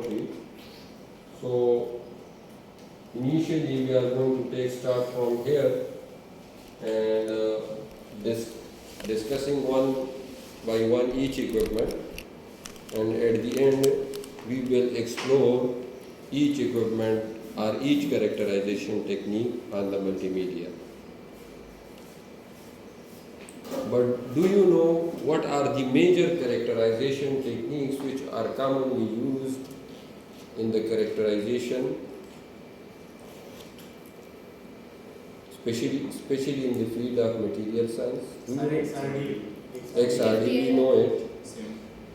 shortly. So initially we are going to take start from here and discussing one by one each equipment, and at the end we will explore each equipment or each characterization technique on the multimedia. But do you know what are the major characterization techniques which are commonly used in the characterization, especially in the field of material science? Do you know? XRD. XRD, we know it,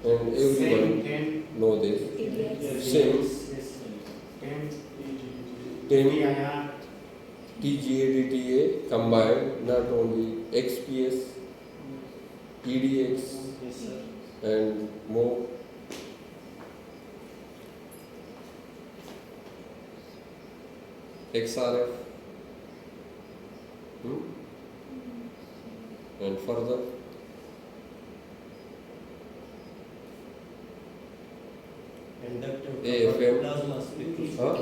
and everyone Same, know this. Same, TIM, TGA, combined, not only XPS, EDX, Yes, sir. and more. XRF, and further. Inductive AFM. plasma spectroscopy. Huh?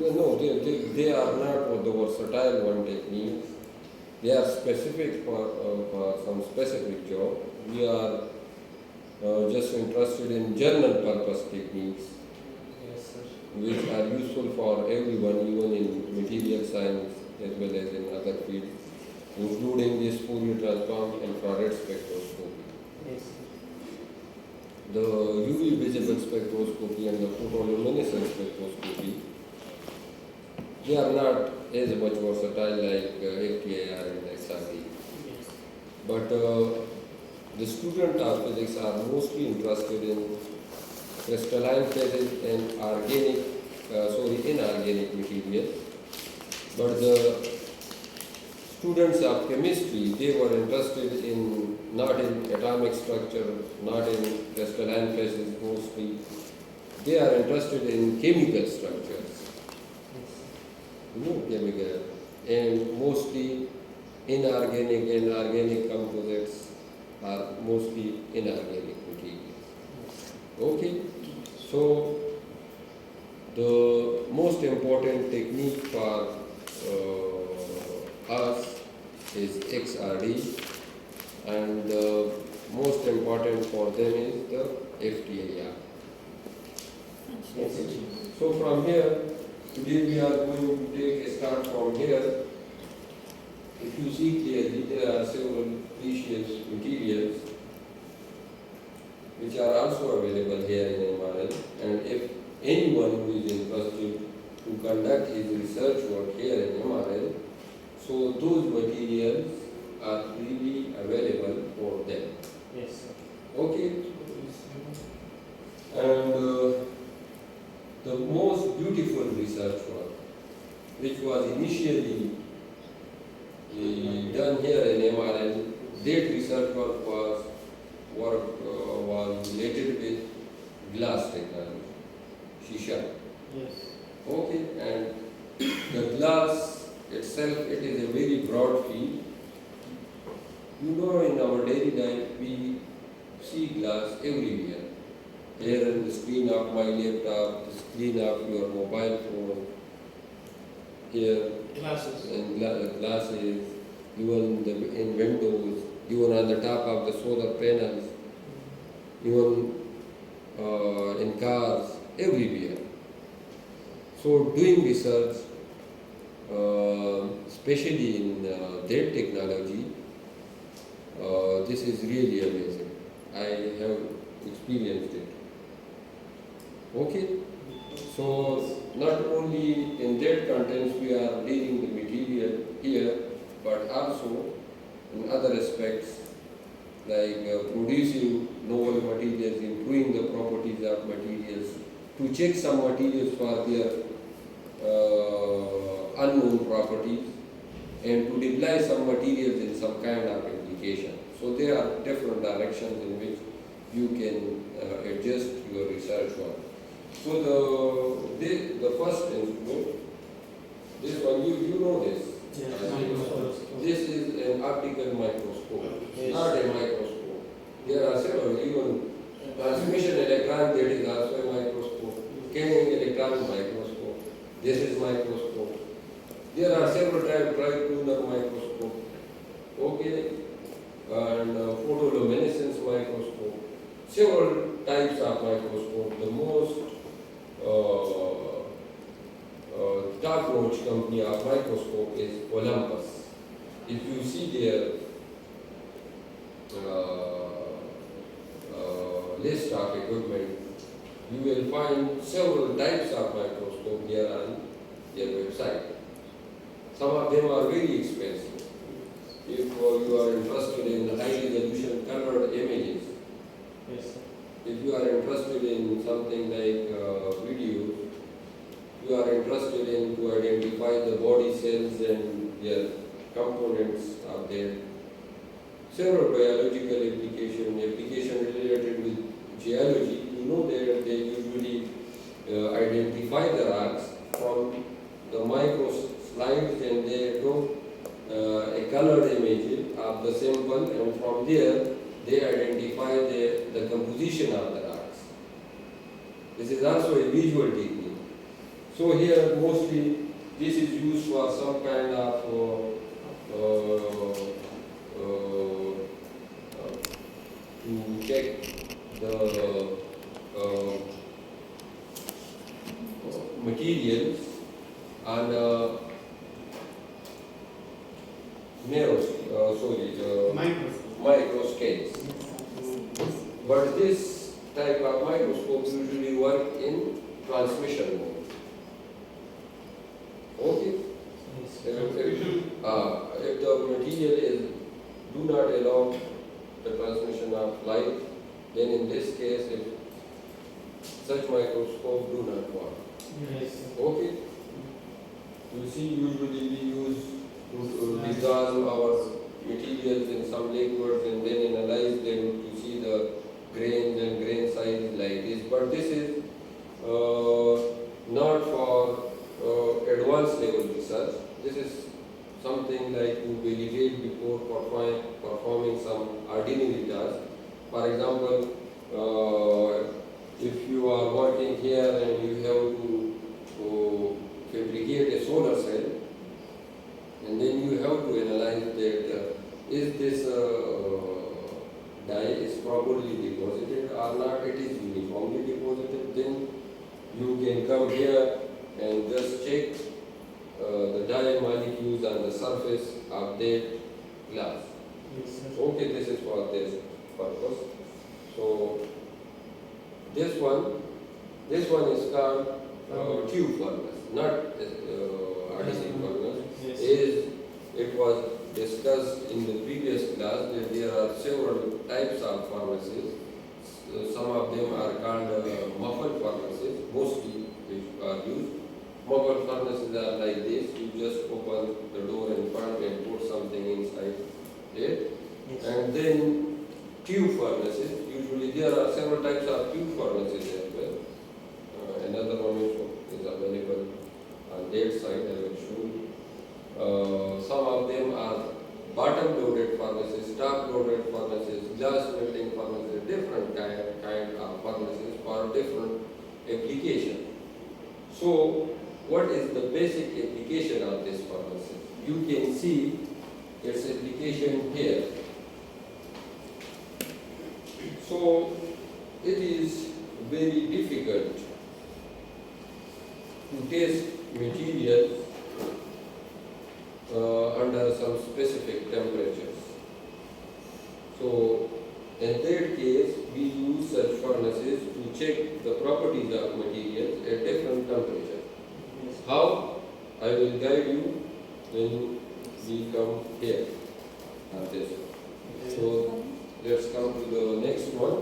No, they are not the versatile one technique. They are specific for some specific job. We are just interested in general purpose techniques Yes, sir. which are useful for everyone, even in material science as well as in other fields, including this Fourier transform infrared spectroscopy. Yes. The UV visible spectroscopy and the photoluminescence spectroscopy, they are not as much versatile like FTIR and XRD. Yes. But the student of physics are mostly interested in crystalline phases and inorganic materials. But the students of chemistry, they were interested in not in atomic structure, not in crystalline phases mostly. They are interested in chemical structures, chemical, and mostly inorganic and organic composites are mostly inorganic materials. Okay, so the most important technique for us is XRD, and the most important for them is the FTIR. Okay. So from here, today we are going to take a start from here. If you see clearly, there are several precious materials which are also available here in MRL, and if anyone who is interested to conduct his research work here in MRL, so those materials are freely available for them. Yes, sir. Okay? And the most beautiful research work, which was initially done here in MRL, that research work was related with glass technology, shisha. Yes. Okay, and the glass itself, it is a very broad field. You know, in our daily life, we see glass everywhere. Here on the screen of my laptop, the screen of your mobile phone, here Glasses. in glasses, even in windows, even on the top of the solar panels, even in cars, everywhere. So doing research, especially in that technology, this is really amazing. I have experienced it. Okay? So not only in that contents we are dealing the material here, but also in other aspects like producing novel materials, improving the properties of materials, to check some materials for their unknown properties, and to deploy some materials in some kind of application. So there are different directions in which you can adjust your research work. So the first instrument, this one, you know this. Yes. This is an optical microscope, Yes. not a microscope. There are several, even Transmission electron, that is also a microscope. Scanning electron microscope. This is microscope. There are several types, trilunar microscope. Okay, and photoluminescence microscope. Several types of microscope. The most top-notch company of microscope is Olympus. If you see their list of equipment, you will find several types of microscope there on their website. Some of them are very expensive. If you are interested in high resolution colored images, Yes, sir. if you are interested in something like video, you are interested in to identify the body cells and their components are there. Several biological application related with geology, you know that they usually identify the rocks from the micro slides and they do a colored image of the sample, and from there they identify the composition of the rocks. This is also a visual technique. So here mostly this is used for some kind of to check the materials and micro scales. But this type of microscope usually work in transmission mode. Okay? Yes. If the material is do not allow the transmission of light, then in this case, if such microscope do not work. Yes, sir. Okay? You see, usually we use to dissolve our materials in some liquids and then analyze them to see the grains and grain size like this. But this is not for advanced level research. This is something like you validate before performing some ordinary task. For example, if you are working here and you have to fabricate a solar cell, and then you have to analyze that is this dye is properly deposited or not, it is uniformly deposited, then you can come here and just check the dye molecules on the surface of that glass. Yes, sir. Okay, this is for this purpose. So this one is called tube furnace, not adhesive furnace. Yes. It was discussed in the previous class that there are several types of furnaces. Some of them are called muffled furnaces, mostly which are used. Muffled furnaces are like this. You just open the door in front and put something inside it. Yes. And then tube furnaces. Usually there are several types of tube furnaces as well. Another one is available on that side, I will show you. Some of them are bottom loaded furnaces, top loaded furnaces, glass melting furnaces, different kind of furnaces for different application. So what is the basic application of this furnaces? You can see its application here. So it is very difficult to test materials under some specific temperatures. So in that case, we use such furnaces to check the properties of materials at different temperatures. Yes. How? I will guide you when we come here on this. So let's come to the next one.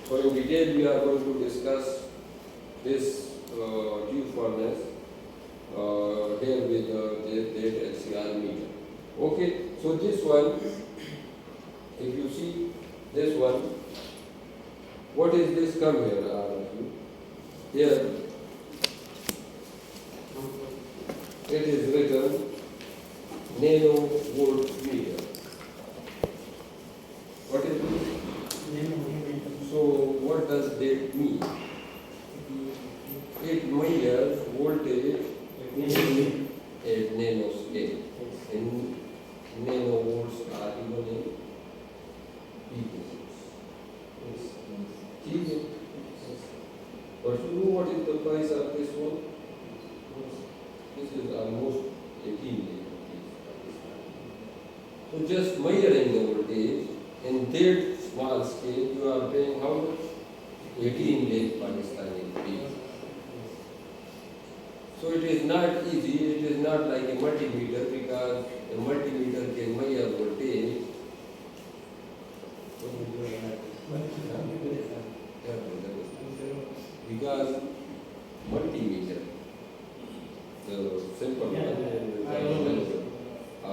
So in detail, we are going to discuss this tube furnace here with that HCR meter. Okay, so this one, if you see this one, what is this come here, all of you? Here, it is written nanovolt meter. What is this? what does that mean? It measures voltage at nanoscale. And nanovolts are even in picovolts. ठीक है? But you know what is the price of this one? This is almost 18 rupees. So just measuring the voltage in that small scale, you are paying how much? 18 lakh Pakistani rupees. So it is not easy, it is not like a multimeter, because a multimeter can measure voltage. Because multimeter, the simple one,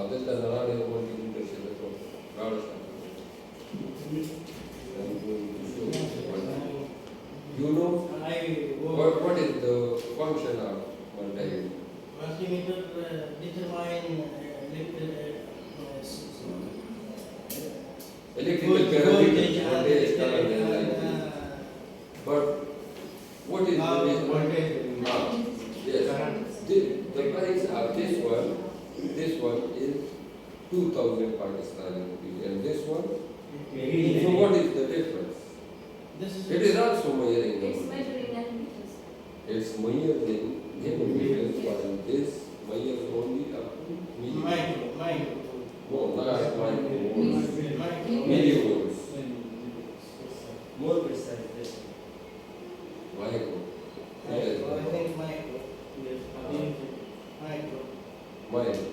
that's the Narada multimeter. You know what is the function of multimeter? Multimeter determine Electrical parameter, voltage, current, and light. But what is the yes, the price of this one is 2,000 Pakistani rupees, and this one. So what is the difference? It is also measuring the It's voltage. measuring nanometers. It's measuring nanometers, while this measures only up to millivolts. No, not microvolts. Millivolts. More precise. Micro. I Yes. think micro. Micro.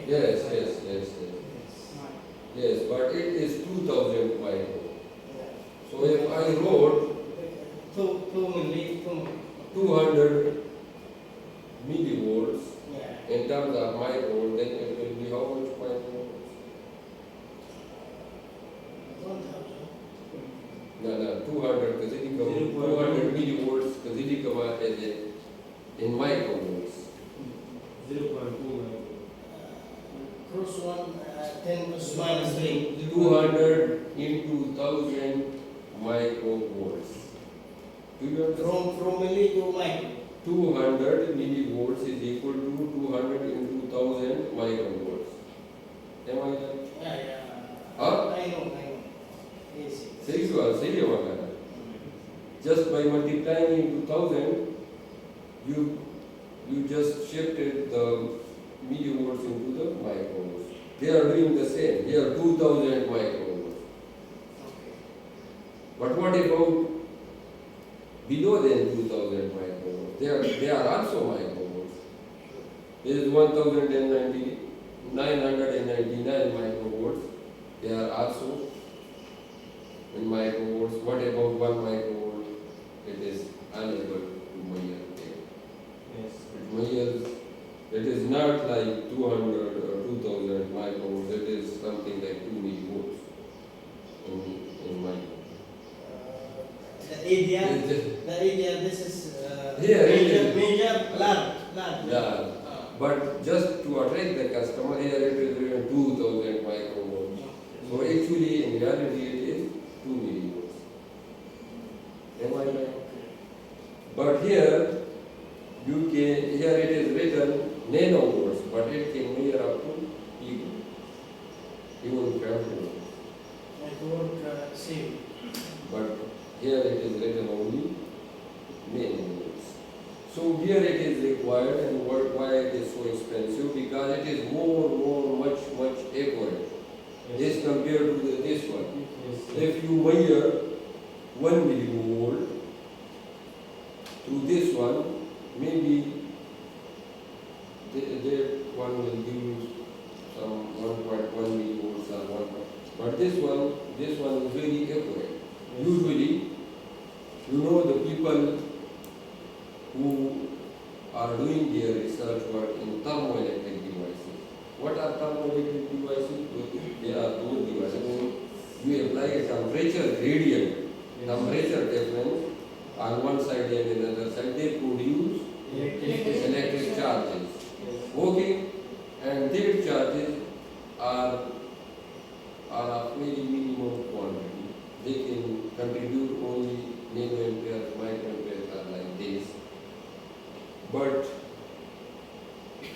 Yes, yes, yes, yes. Yes, but it is 2,000 micro. So if I wrote 200 millivolts in terms of micro, then it will be how much microvolts? No, 200 200 millivolts is in microvolts. 0.2. Cross 10 minus 3. 200 into 1000 microvolts. Do you understand? From milli to micro. 200 millivolts is equal to 200 into 1000 microvolts. Am I right? Yeah. Huh? I know. Yes. सही होगा ना? Just by multiplying into 1000, you just shifted the millivolts into the microvolts. They are doing the same. They are 2000 microvolts. Okay. But what about below than 2000 microvolts? They are also microvolts. There is 999 microvolts. They are also in microvolts. What about 1 microvolt? It is unable to measure it. Yes. It measures. It is not like 200 or 2000 microvolts. It is something like 2 millivolts in microvolts. The area, this is Here, major, large. Yeah, but just to attract the customer, here it is written 2000 microvolts. So actually, in reality, it is 2 millivolts. Am I right? But here, here it is written nanovolts, but it can measure up to even femtovolts. Network same. But here it is written only nanovolts. So here it is required, and why it is so expensive? Because it is much accurate. This compared to this one. If you measure 1 millivolt through this one, maybe that one will give you some 1.1 millivolts or 1. But this one is very accurate. Usually, you know, the people who are doing their research work in thermoelectric devices. What are thermoelectric devices? They are those devices. You apply a temperature gradient, temperature difference on one side and another side. They produce electric charges. Okay, and their charges are of very minimum quantity. They can contribute only nanoampere, microampere are like this. But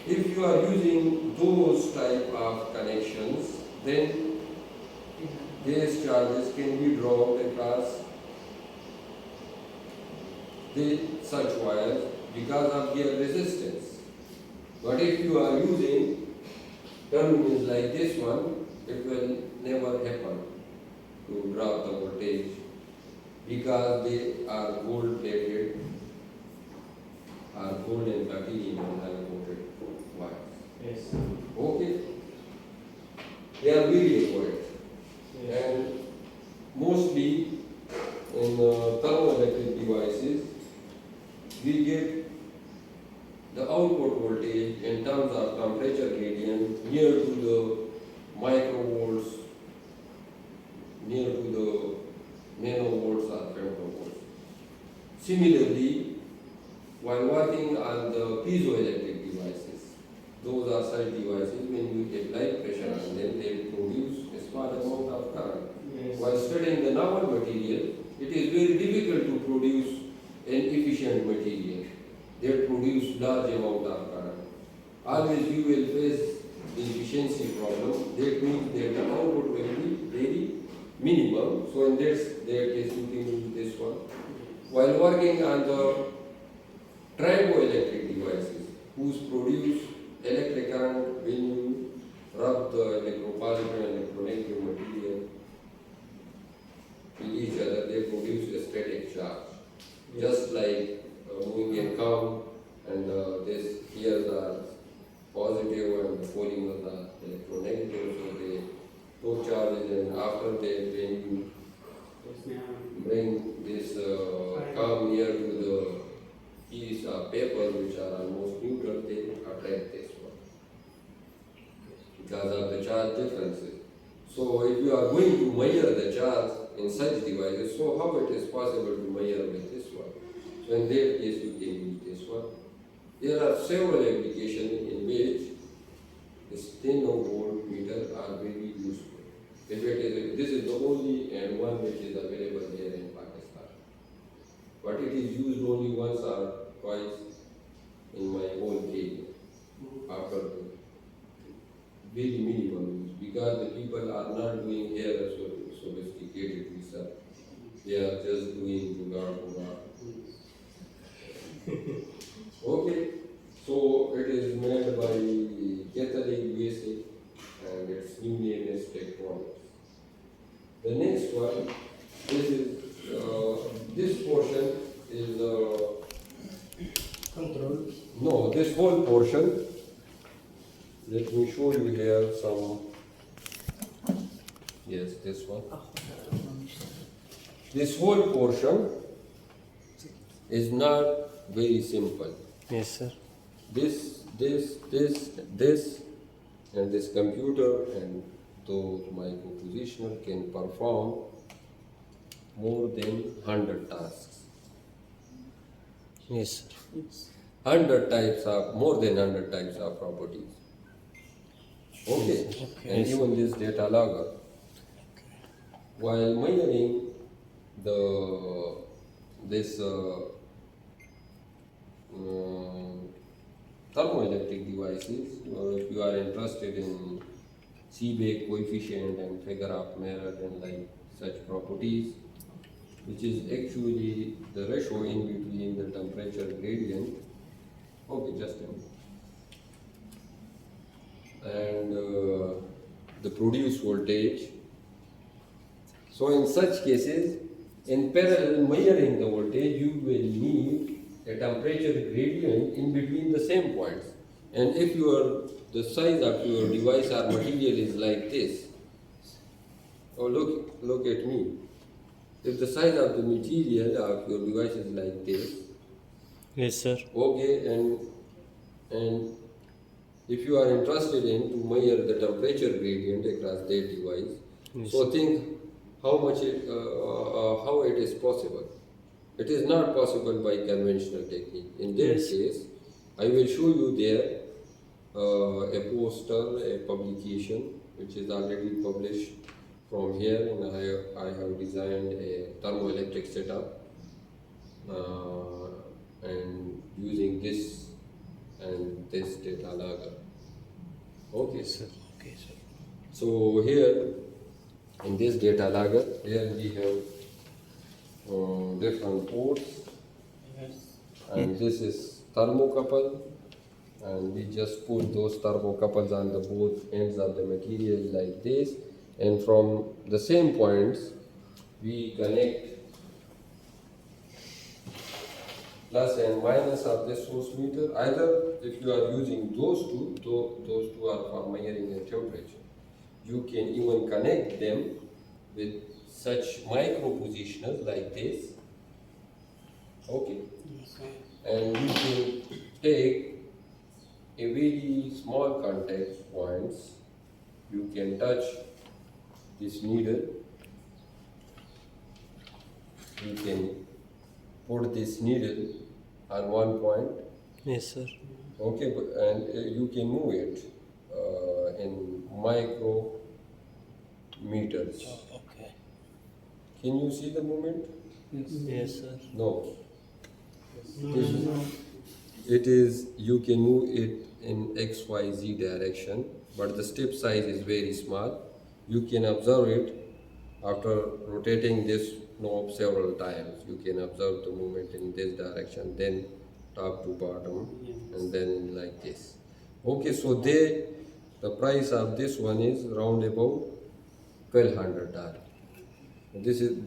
if you are using those type of connections, then these charges can be drawn across such wires because of their resistance. But if you are using terminals like this one, it will never happen to drop the voltage because they are gold plated or gold and platinum and high voltage wires. Yes. Okay? They are very accurate. Yes. And mostly in thermoelectric devices, we get the output voltage in terms of temperature gradient near to the microvolts, near to the nanovolts or femtovolts. Similarly, while working on the piezoelectric devices, those are such devices when you apply pressure on them, they produce a small amount of current. Yes. While studying the normal material, it is very difficult to produce an efficient material that produce large amount of current. Always you will face the efficiency problem. That means that the output will be very minimum. So in that case you can use this one. While working on the triboelectric devices, whose produce electric current when you rub the electropositive and electronegative material with each other, they produce a static charge. Just like moving a comb, and this here are positive and the polymers are electronegative, so they those charges, and after that when you bring this comb near to the piece of paper which are almost neutral, they attract this one because of the charge differences. So if you are going to measure the charge in such devices, so how it is possible to measure with this one? So in that case you can use this one. There are several applications in which the steno meter are very useful. If it is, this is the only and one which is available here in Pakistan. But it is used only once or twice in my whole career after the very minimum use, because the people are not doing here so sophisticated research. They are just doing jugaad. Okay, so it is made by Catholic USA and its new name is Tektronix. The next one, this portion is Control. no, this whole portion. Let me show you here some. Yes, this one. This whole portion is not very simple. Yes, sir. This, and this computer and those micropositioner can perform more than 100 tasks. Yes, sir. More than 100 types of properties. Okay. And even this data logger. While measuring this thermoelectric devices, or if you are interested in Seebeck coefficient and figure of merit and like such properties, which is actually the ratio in between the temperature gradient. Okay, just a minute. And the produced voltage. So in such cases, in parallel measuring the voltage, you will need a temperature gradient in between the same points. And if the size of your device or material is like this, oh look at me. If the size of the material of your device is like this, Yes, sir. okay, and if you are interested in to measure the temperature gradient across that device, Yes. so think how it is possible. It is not possible by conventional technique. In that Yes. case, I will show you there a poster, a publication which is already published from here, and I have designed a thermoelectric setup and using this and this data logger. Okay. Sir. Okay, sir. So here in this data logger, here we have different ports, and this is thermocouple, and we just put those thermocouples on the both ends of the material like this, and from the same points we connect plus and minus of this source meter. Either if you are using those two, those two are for measuring the temperature. You can even connect them with such micro positioners like this. Okay. And you can take a very small contact points. You can touch this needle. You can put this needle on one point. Yes, sir. Okay, and you can move it in micrometers. Okay. Can you see the movement? Yes, sir. No. It is, you can move it in XYZ direction, but the step size is very small. You can observe it after rotating this knob several times. You can observe the movement in this direction, then top to bottom, and then like this. Okay, so the price of this one is round about $1,200.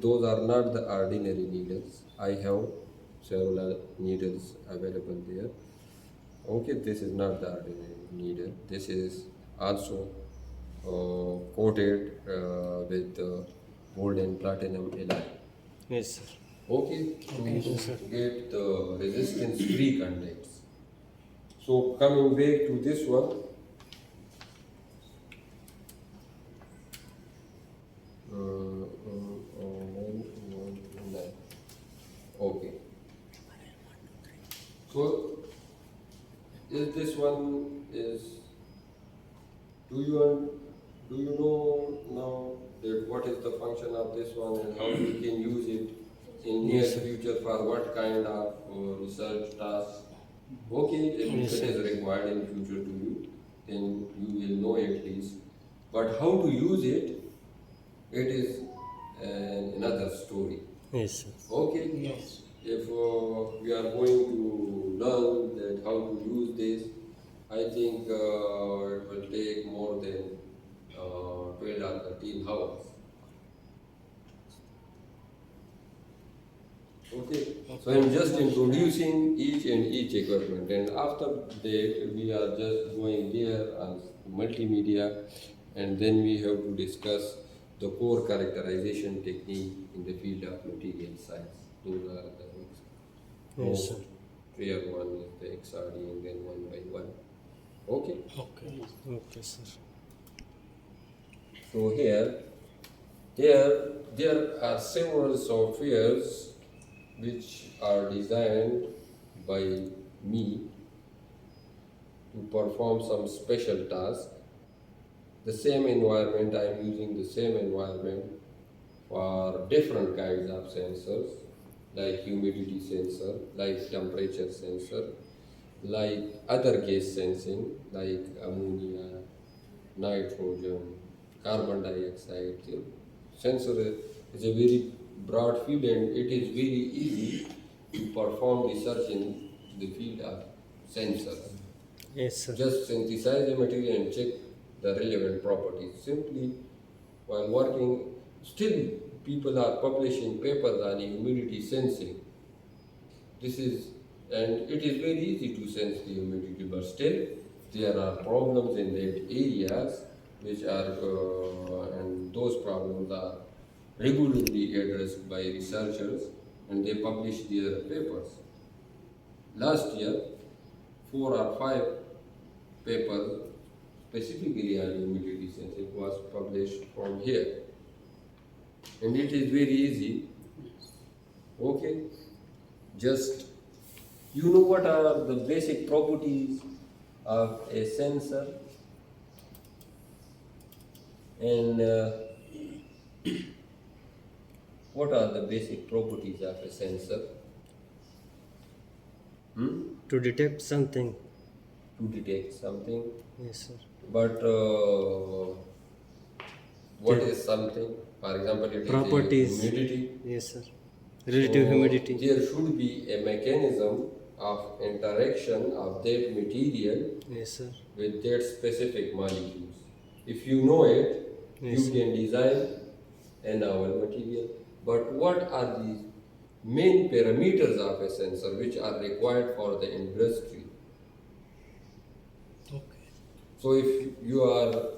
Those are not the ordinary needles. I have several needles available there. Okay, this is not the ordinary needle. This is also coated with gold and platinum alloy. Yes, sir. Okay, to get the resistance-free contacts. So coming back to this one, okay. So is this one is, do you know now that what is the function of this one and how we can use it in near future for what kind of research tasks? Okay, if it is required in future to you, then you will know at least. But how to use it, it is another story. Yes, sir. Okay. Yes. If we are going to learn that how to use this, I think it will take more than 12 or 13 hours. Okay, so I'm just introducing each equipment, and after that we are just going there on multimedia, and then we have to discuss the core characterization technique in the field of material science. Those are the Yes, sir. clear one is the XRD and then one by one. Okay. Okay. Okay, sir. So here there are several softwares which are designed by me to perform some special task. The same environment, I am using the same environment for different kinds of sensors, like humidity sensor, like temperature sensor, like other gas sensing, like ammonia, nitrogen, carbon dioxide. Sensor is a very broad field, and it is very easy to perform research in the field of sensors. Yes, sir. Just synthesize the material and check the relevant properties. Simply while working, still people are publishing papers on humidity sensing. This is, and it is very easy to sense the humidity, but still there are problems in that areas which are, and those problems are regularly addressed by researchers, and they publish their papers. Last year, 4 or 5 papers specifically on humidity sensing was published from here, and it is very easy. Okay, just you know what are the basic properties of a sensor, and what are the basic properties of a sensor? To detect something. To detect something. Yes, sir. But what The is something? For example, it is a properties. humidity. Yes, sir. Relative So humidity. there should be a mechanism of interaction of that material Yes, sir. with that specific molecules. If you know it, Yes, you sir. can design a novel material. But what are the main parameters of a sensor which are required for the industry? Okay. So if you are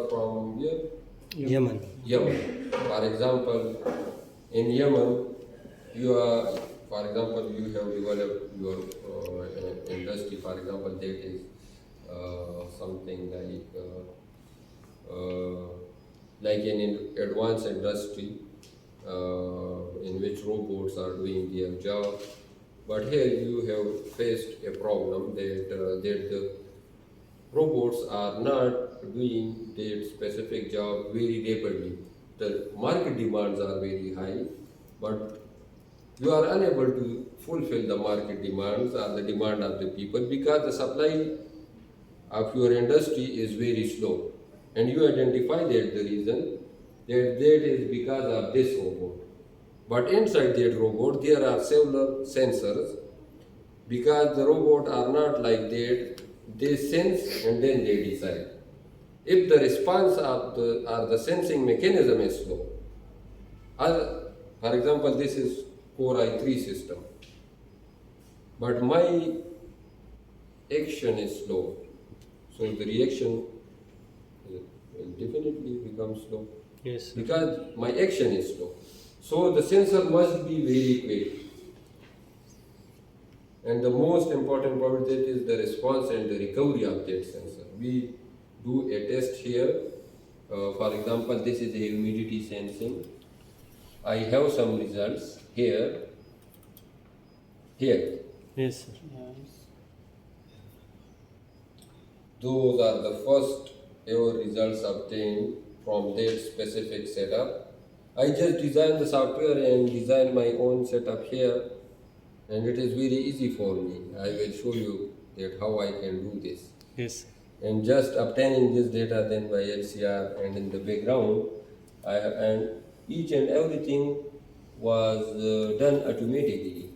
from here, Yemen. Yemen. For example, in Yemen, you are, for example, you have developed your industry. For example, that is something like an advanced industry in which robots are doing their job. But here you have faced a problem that the robots are not doing their specific job very rapidly. The market demands are very high, but you are unable to fulfill the market demands or the demand of the people because the supply of your industry is very slow. And you identify that the reason that is because of this robot. But inside that robot, there are several sensors because the robot are not like that. They sense and then they decide. If the response of the or the sensing mechanism is slow, for example, this is Core i3 system, but my action is slow, so the reaction will definitely become slow Yes, sir. because my action is slow. So the sensor must be very quick. And the most important part that is the response and the recovery of that sensor. We do a test here. For example, this is a humidity sensing. I have some results here. Here, Yes, sir. those are the first ever results obtained from that specific setup. I just designed the software and designed my own setup here, and it is very easy for me. I will show you that how I can do this. Yes, sir. And just obtaining this data then by LCR and in the background, and each and everything was done automatically.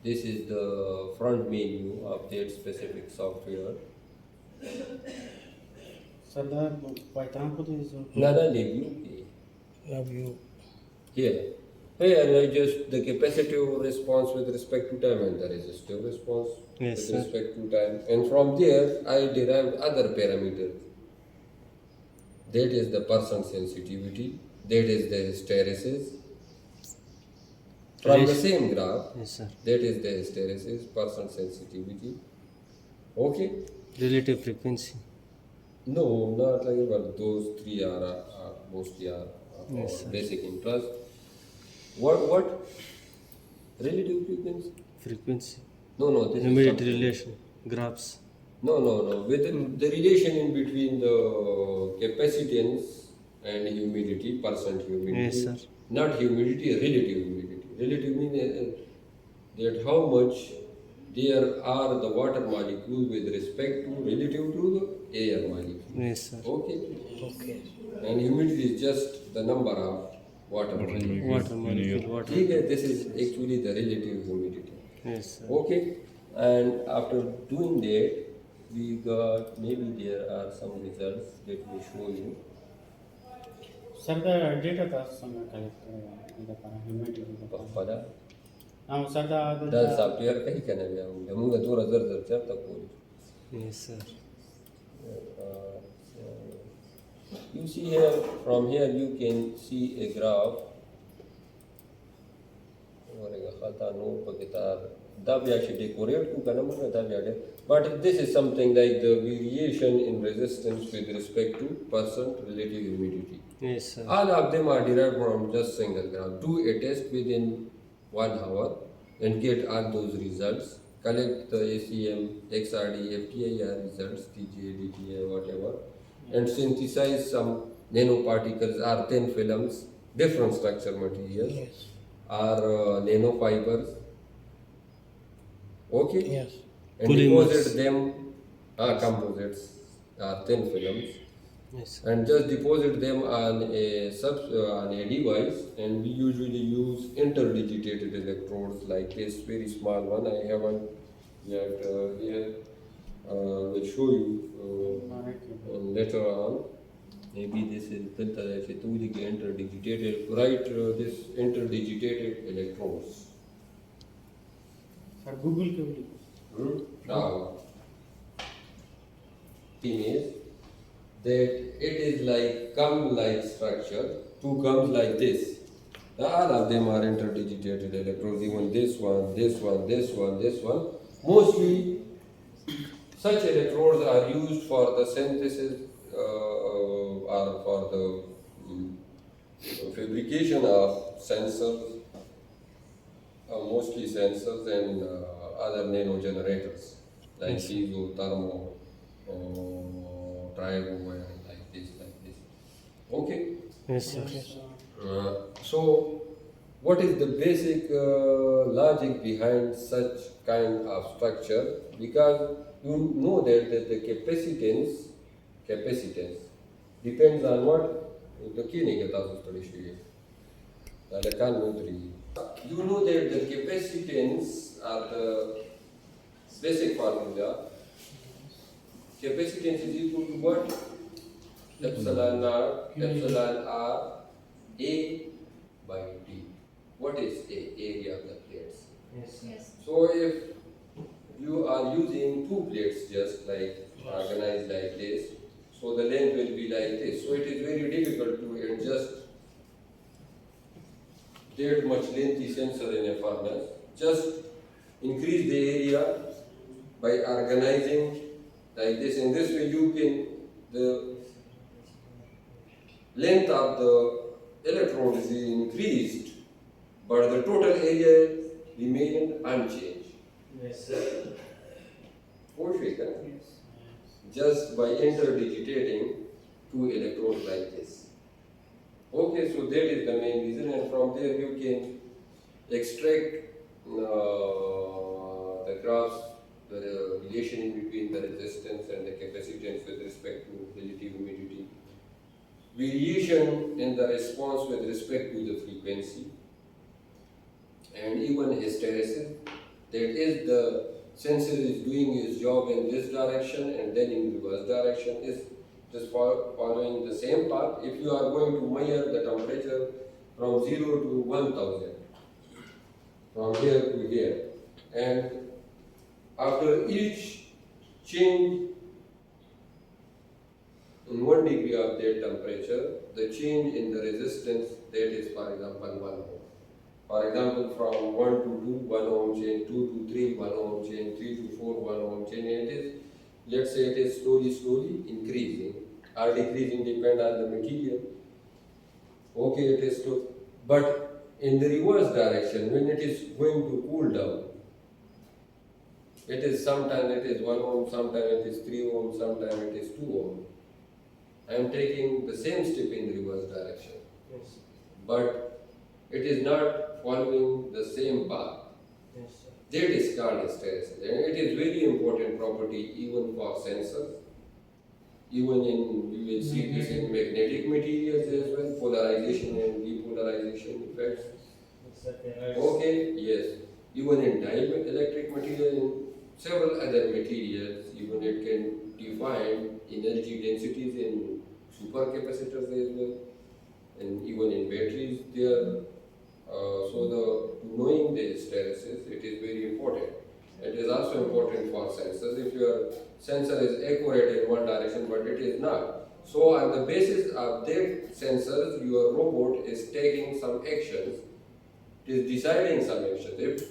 This is the front menu of that specific software. Sardar, Python को तो इस Nada leave Have you? here. Here I just the capacitive response with respect to time and the resistive response Yes, with sir. respect to time. And from there I derived other parameters. That is the percent sensitivity, that is the hysteresis. From the same graph, Yes, sir. that is the hysteresis, percent sensitivity. Okay? Relative frequency. No, not like but those three are mostly are Yes, our sir. basic interest. What? Relative frequency? Frequency. No, this is Humidity something. relation. Graphs. No. With the relation in between the capacitance and humidity, percent humidity. Yes, sir. Not humidity, relative humidity. Relative means that how much there are the water molecule with respect to relative to the air molecule. Yes, sir. Okay. Okay. And humidity is just the number of water molecule. Water molecule. Water. Okay, this is actually the relative humidity. Yes, sir. Okay, and after doing that, we got maybe there are some results that we show you. Sardar data था समय collect करेगा इधर पर humidity Pada हाँ Sardar dan software kai kana ya mun mun ga dora zar ta ko. Yes, sir. You see here, from here you can see a graph. But this is something like the variation in resistance with respect to percent relative humidity. Yes, sir. All of them are derived from just single graph. Do a test within 1 hour and get all those results. Collect the ACM, XRD, FTIR results, TGA, DTA, whatever, and synthesize some nanoparticles or thin films, different structure materials, or nanofibers, Okay? Yes. And Polymers. deposit them, composites are thin films, Yes, sir. and just deposit them on on a device, and we usually use interdigitated electrodes like this very small one. I haven't yet here. Will show you later on. Maybe this is interdigitated, right? This interdigitated electrodes. Sir, Google के भी Now, thing is that it is like gum-like structure, two gums like this. All of them are interdigitated electrodes, even this one, this one, this one, this one. Mostly, such electrodes are used for the synthesis or for the fabrication of sensors, mostly sensors and other nano generators like Yes, sir. piezo, thermo, trigo, and like this, like this. Okay. Yes, sir. So, what is the basic logic behind such kind of structure? Because you know that the capacitance depends on what? The key you know that the capacitance are the basic formula. Capacitance is equal to what? Epsilon naught, epsilon r, A by D. What is A? Area of the plates. Yes, So if you are using two plates just like organized like this, so the length will be like this. So it is very difficult to adjust that much lengthy sensor in a furnace. Just increase the area by organizing like this. In this way you can, the length of the electrode is increased, but the total area remained unchanged. Yes, sir. Just by interdigitating two electrodes like this. Okay, so that is the main reason, and from there you can extract the graphs, the relation between the resistance and the capacitance with respect to relative humidity, variation in the response with respect to the frequency, and even hysteresis. That is, the sensor is doing its job in this direction and then in reverse direction, is just following the same path. If you are going to measure the temperature from 0 to 1000, from here to here, and after each change in 1 degree of that temperature, the change in the resistance, that is, for example, 1 ohm. For example, from 1 to 2, 1 ohm change, 2 to 3, 1 ohm change, 3 to 4, 1 ohm change, and it is, let's say it is slowly increasing or decreasing, depend on the material. Okay, it is slow. But in the reverse direction, when it is going to cool down, it is sometimes it is 1 ohm, sometimes it is 3 ohm, sometimes it is 2 ohm. I am taking the same step in the reverse direction. Yes, But it is not following the same path. yes, sir. That is called hysteresis, and it is very important property even for sensors. Even in, we will see this in magnetic materials as well, polarization and depolarization effects. Okay, yes. Even in dielectric material, in several other materials, even it can define energy densities in supercapacitors as well, and even in batteries there. So the knowing the hysteresis, it is very important. It is also important for sensors. If your sensor is accurate in one direction, but it is not. So on the basis of that sensors, your robot is taking some actions. It is deciding some actions. If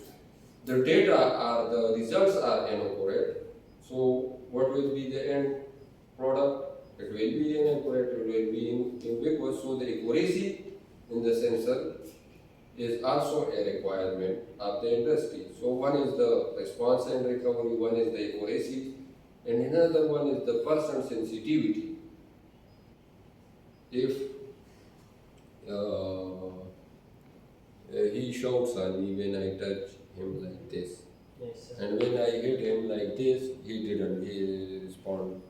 the data or the results are inaccurate, so what will be the end product? It will be inaccurate, it will be ambiguous. So the accuracy in the sensor is also a requirement of the industry. So one is the response and recovery, one is the accuracy, and another one is the person sensitivity. If he shouts on me when I touch him like this, Yes, sir. And when I hit him like this, he respond,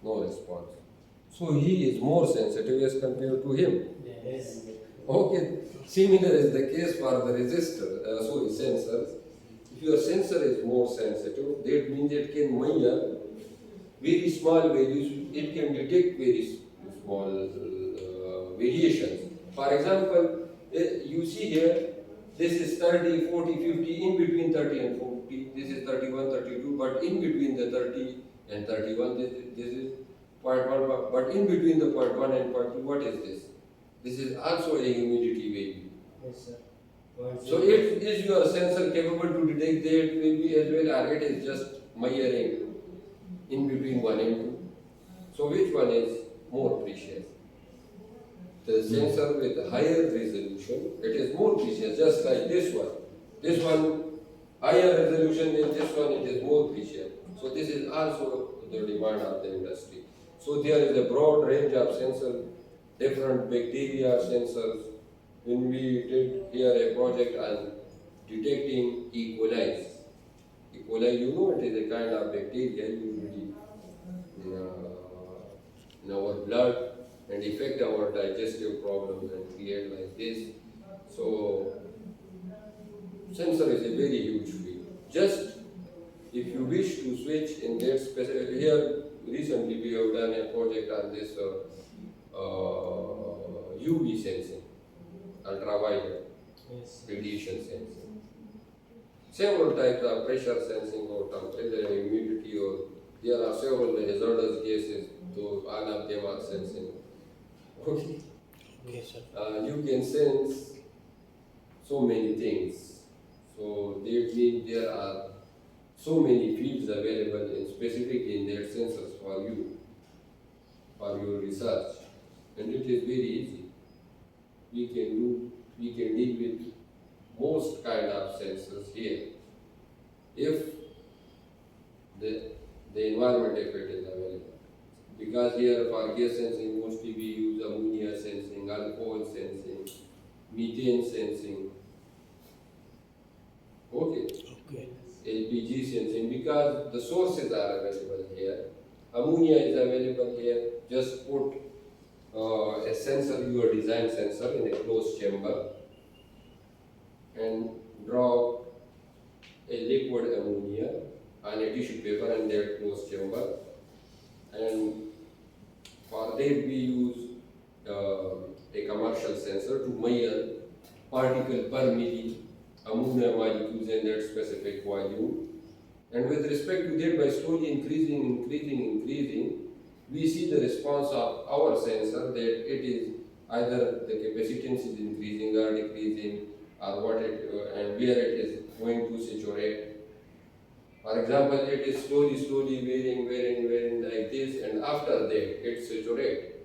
no response. So he is more sensitive as compared to him. Yes. Okay, similar is the case for the resistor, sensors. If your sensor is more sensitive, that means it can measure very small values, it can detect very small variations. For example, you see here, this is 30, 40, 50, in between 30 and 40, this is 31, 32, but in between the 30 and 31, this is point 1, but in between the point 1 and point 2, what is this? This is also a humidity value. Yes, sir. So is your sensor capable to detect that value as well, or it is just measuring in between 1 and 2? So which one is more precious? The sensor with higher resolution, it is more precious, just like this one. This one, higher resolution than this one, it is more precious. So this is also the demand of the industry. So there is a broad range of sensors, different bacteria sensors. When we did here a project on detecting E. coli. E. coli, you know, it is a kind of bacteria usually in our blood and affect our digestive problems and create like this. So sensor is a very huge field. Just if you wish to switch in that specific, here recently we have done a project on this UV sensing, ultraviolet Yes. radiation sensing. Several types of pressure sensing or temperature, humidity, or there are several hazardous gases, those all of them are sensing. Okay. Okay, sir. You can sense so many things. So that means there are so many fields available in specifically in their sensors for you, for your research. And it is very easy. We can deal with most kind of sensors here. If the, the environment effect is available. Because here for gas sensing, mostly we use ammonia sensing, alcohol sensing, methane sensing. Okay. Okay. LPG sensing, because the sources are available here. Ammonia is available here. Just put a sensor, your design sensor, in a closed chamber and drop a liquid ammonia on a tissue paper in that closed chamber. And for that we use a commercial sensor to measure particle per milli ammonia molecules in that specific volume. And with respect to that, by slowly increasing, we see the response of our sensor that it is either the capacitance is increasing or decreasing, or what it and where it is going to saturate. For example, it is slowly varying like this, and after that it saturates.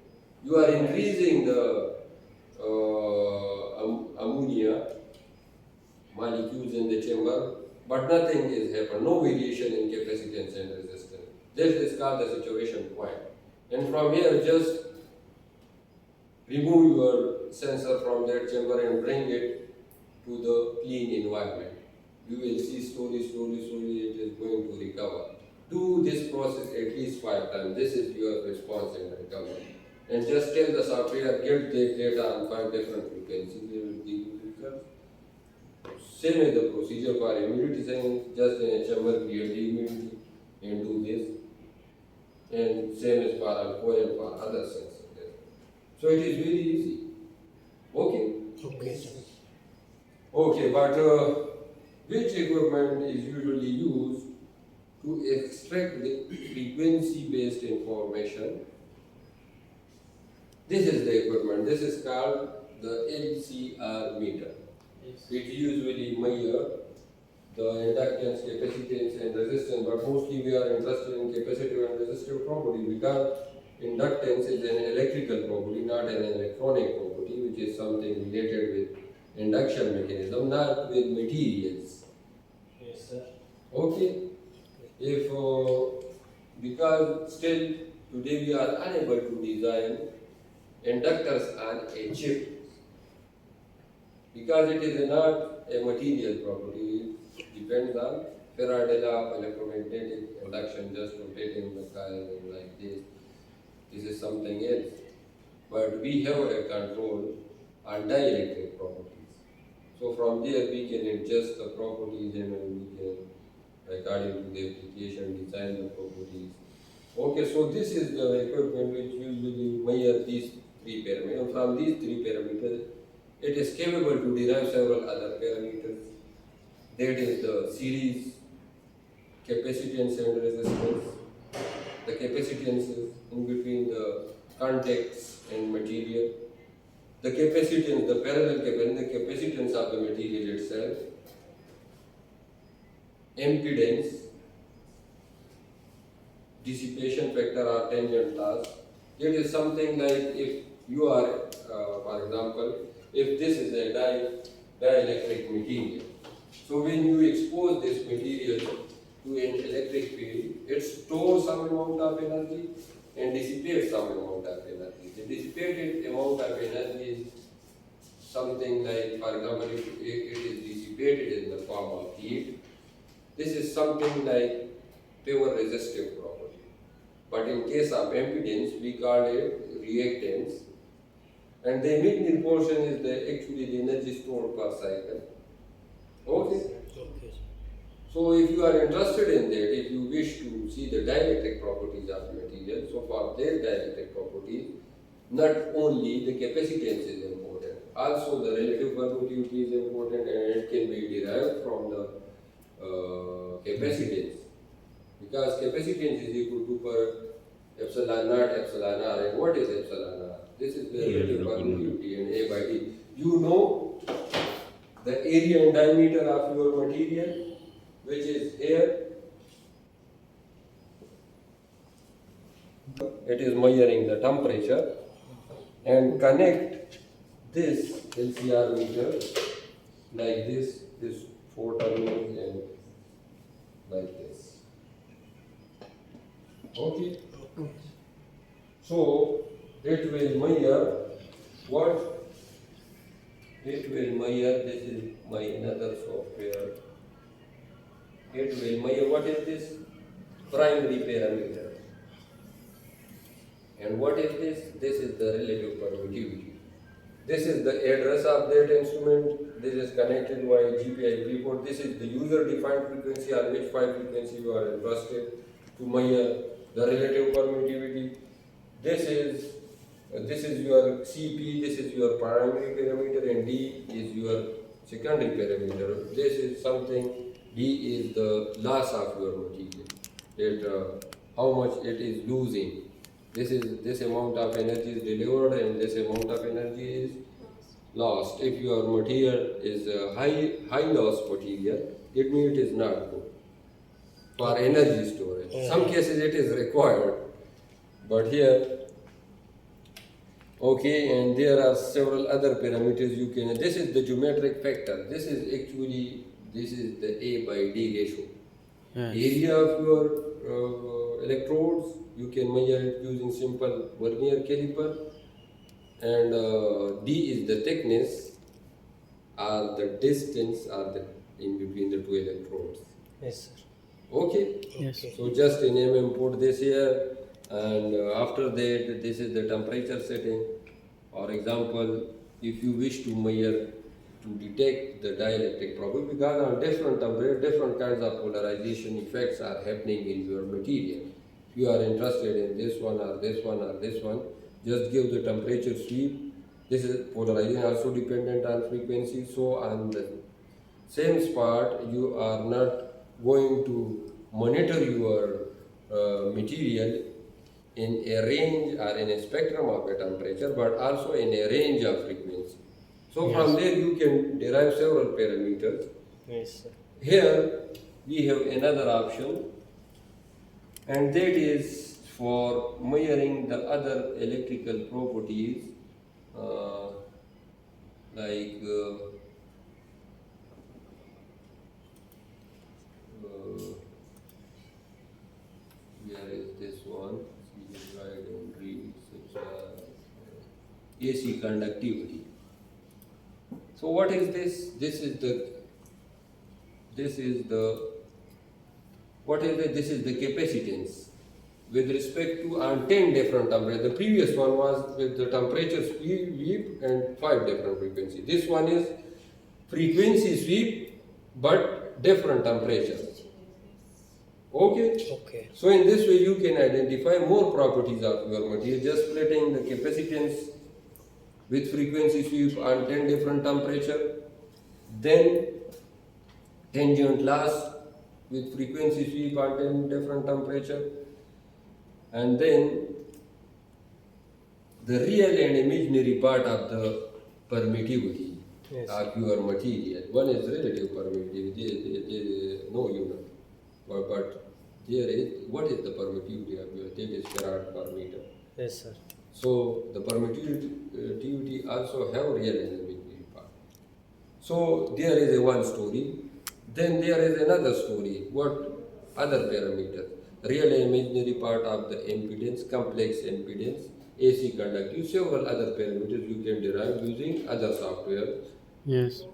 You are increasing the ammonia molecules in the chamber, but nothing is happened, no variation in capacitance and resistance. This is called the saturation point. And from here, just remove your sensor from that chamber and bring it to the clean environment. You will see slowly it is going to recover. Do this process at least 5 times. This is your response and recovery. And just tell the software, get the data on 5 different frequencies, they will give you results. Same as the procedure for humidity sensing, just in a chamber create the humidity and do this. And same as for alcohol and for other sensors. So it is very easy. Okay? Okay, sir. Okay, but which equipment is usually used to extract the frequency-based information? This is the equipment. This is called the LCR meter. Yes. It usually measures the inductance, capacitance, and resistance, but mostly we are interested in capacitive and resistive property because inductance is an electrical property, not an electronic property, which is something related with induction mechanism, not with materials. Yes, sir. Okay? If because still today we are unable to design inductors on a chip. because it is not a material property. It depends on Faraday law of electromagnetic induction, just rotating the coil like this. This is something else. But we have a control on dielectric properties. So from there we can adjust the properties and we can, according to the application, design the properties. Okay, so this is the equipment which usually measure these three parameters. And from these three parameters, it is capable to derive several other parameters. That is the series, capacitance and resistance, the capacitances in between the contacts and material, the capacitance, the parallel capacitance, the capacitance of the material itself, impedance, dissipation factor or tangent loss. It is something like if you are, for example, if this is a dielectric material, so when you expose this material to an electric field, it stores some amount of energy and dissipates some amount of energy. The dissipated amount of energy is something like, for example, if it is dissipated in the form of heat, this is something like pure resistive property. But in case of impedance, we call it reactance. And the immediate portion is actually the energy stored per cycle. Okay? Okay. So if you are interested in that, if you wish to see the dielectric properties of material, so for their dielectric properties, not only the capacitance is important, also the relative permittivity is important and it can be derived from the capacitance. Because capacitance is equal to per epsilon naught epsilon r. And what is epsilon r? This is the relative permittivity and A by D. You know the area and diameter of your material, which is here. It is measuring the temperature and connect this LCR meter like this 4 terminals and like this. Okay. So it will measure what? It will measure, this is my another software. It will measure what is this? Primary parameter. And what is this? This is the relative permittivity. This is the address of that instrument. This is connected via GPIO port. This is the user-defined frequency on which phi frequency you are interested to measure the relative permittivity. This is your CP, this is your primary parameter, and D is your secondary parameter. This is something, D is the loss of your material, that how much it is losing. This amount of energy is delivered and this amount of energy is lost. If your material is a high loss material, it means it is not good for energy storage. Some cases it is required, but here, okay, and there are several other parameters you can. This is the geometric factor. This is the A by D ratio. Yes. Area of your electrodes, you can measure it using simple vernier caliper, and D is the thickness or the distance or the in between the two electrodes. Yes, sir. Okay. Yes. So just in MM put this here, and after that this is the temperature setting. For example, if you wish to measure to detect the dielectric property, because on different temperature, different kinds of polarization effects are happening in your material. If you are interested in this one or this one or this one, just give the temperature sweep. This is polarization also dependent on frequency. So on the same spot, you are not going to monitor your material in a range or in a spectrum of a temperature, but also in a range of frequency. So from there you can derive several parameters. Yes, sir. Here we have another option, and that is for measuring the other electrical properties like where is this one? Right and read AC conductivity. So what is this? This is the what is it? This is the capacitance with respect to 10 different temperatures. The previous one was with the temperature sweep and 5 different frequencies. This one is frequency sweep but different temperatures. Okay? Okay. So in this way you can identify more properties of your material, just splitting the capacitance with frequency sweep on 10 different temperature, then tangent loss with frequency sweep on 10 different temperature, and then the real and imaginary part of the permittivity Yes. of your material. One is relative permittivity, no unit, but there is, what is the permittivity of your, that is farad per meter. Yes, sir. So the permittivity also have real and imaginary part. So there is a one story. Then there is another story. What other parameters? Real and imaginary part of the impedance, complex impedance, AC conductive, several other parameters you can derive using other software. Yes.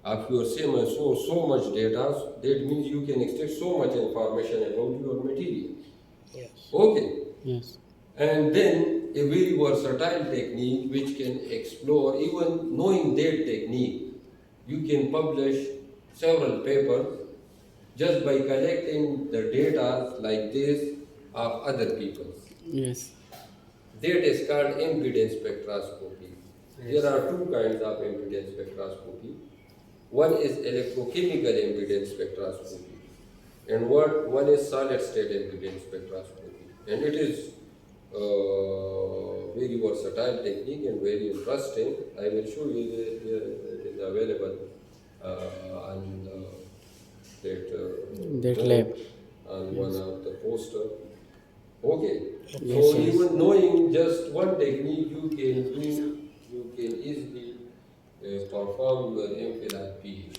If you are so much data, that means you can extract so much information about your material. Yes. Okay. Yes. And then a very versatile technique which can explore, even knowing that technique, you can publish several papers just by collecting the data like this of other people. Yes. That is called impedance spectroscopy. There are two kinds of impedance spectroscopy. One is electrochemical impedance spectroscopy, and one is solid state impedance spectroscopy. And it is very versatile technique and very interesting. I will show you it is available on That lab. on one of the poster. Okay. Yes, So yes. even knowing just one technique, you can easily perform your MPhil and PhD.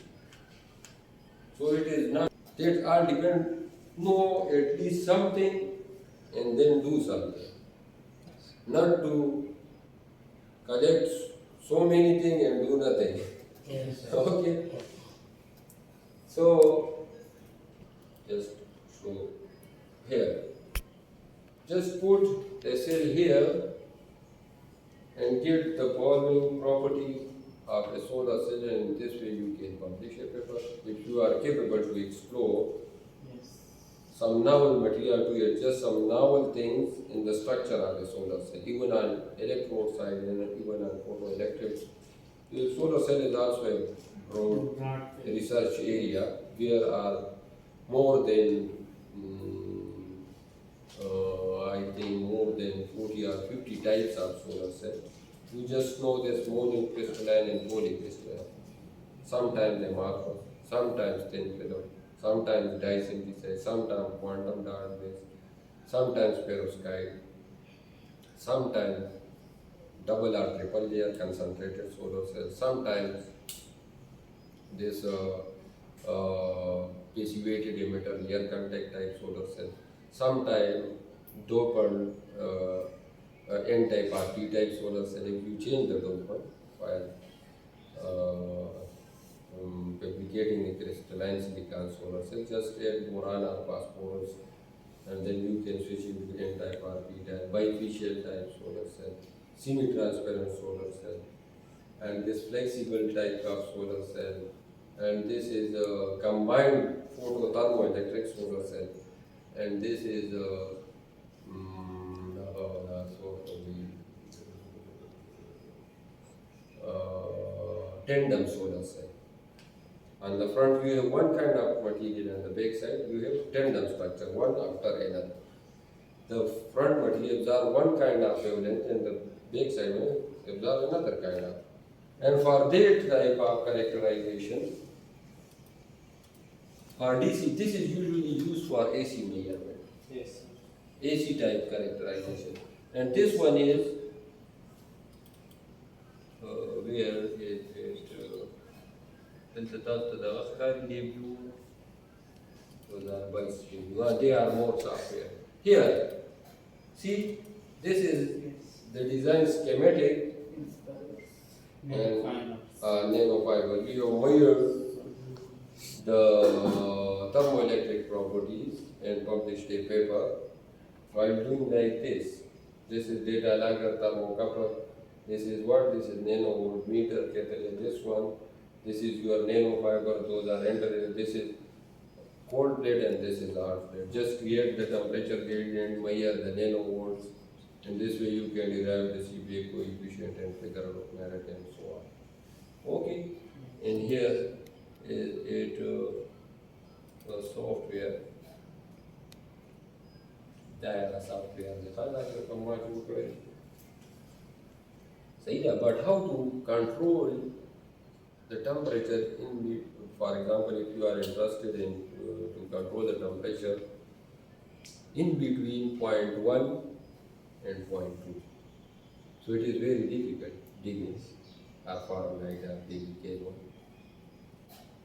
So it is not that all depend. Know at least something and then do something. Not to collect so many things and do nothing. Yes, sir. Okay. So just show here. Just put a cell here and get the following property of a solar cell, and this way you can publish a paper if you are capable to explore some novel material, to adjust some novel things in the structure of a solar cell, even on electrode side and even on photoelectrics. The solar cell is also a broad research area. There are more than I think more than 40 or 50 types of solar cell. You just know this monocrystalline and polycrystalline. Sometimes amorphous, sometimes thin film, sometimes dye-synthesized, sometimes quantum dot-based, sometimes perovskite, sometimes double or triple layer concentrated solar cell, sometimes this passivated emitter layer contact type solar cell, sometimes dopant N-type or P-type solar cell. If you change the dopant while fabricating a crystalline silicon solar cell, just add boron or phosphorus, and then you can switch into N-type or P-type, bifacial type solar cell, semi-transparent solar cell, and this flexible type of solar cell, and this is a combined photothermoelectric solar cell, and this is a tandem solar cell. On the front you have one kind of material, and the back side you have tandem structure, one after another. The front material absorb one kind of wavelength and the back side will absorb another kind of. And for that type of characterization, for DC, this is usually used for AC measurement. Yes, sir. AC type characterization. And this one is where التقطت الأخر review, those are bytes review, and they are more software. Here, see, this is the design schematic, and nanofiber. We have measured the thermoelectric properties and published a paper while doing like this. This is data lager thermocouple. This is what? This is nanovoltmeter catalyst. This one. This is your nanofiber. Those are entered. This is cold plate and this is hot plate. Just create the temperature gradient, measure the nanovolts, and this way you can derive the CPA coefficient and figure out merit and so on. Okay. And here is it the software. Dial software. But how to control the temperature in, for example, if you are interested in to control the temperature in between 0.1 and 0.2. So it is very difficult digging a Fahrenheit or degree one.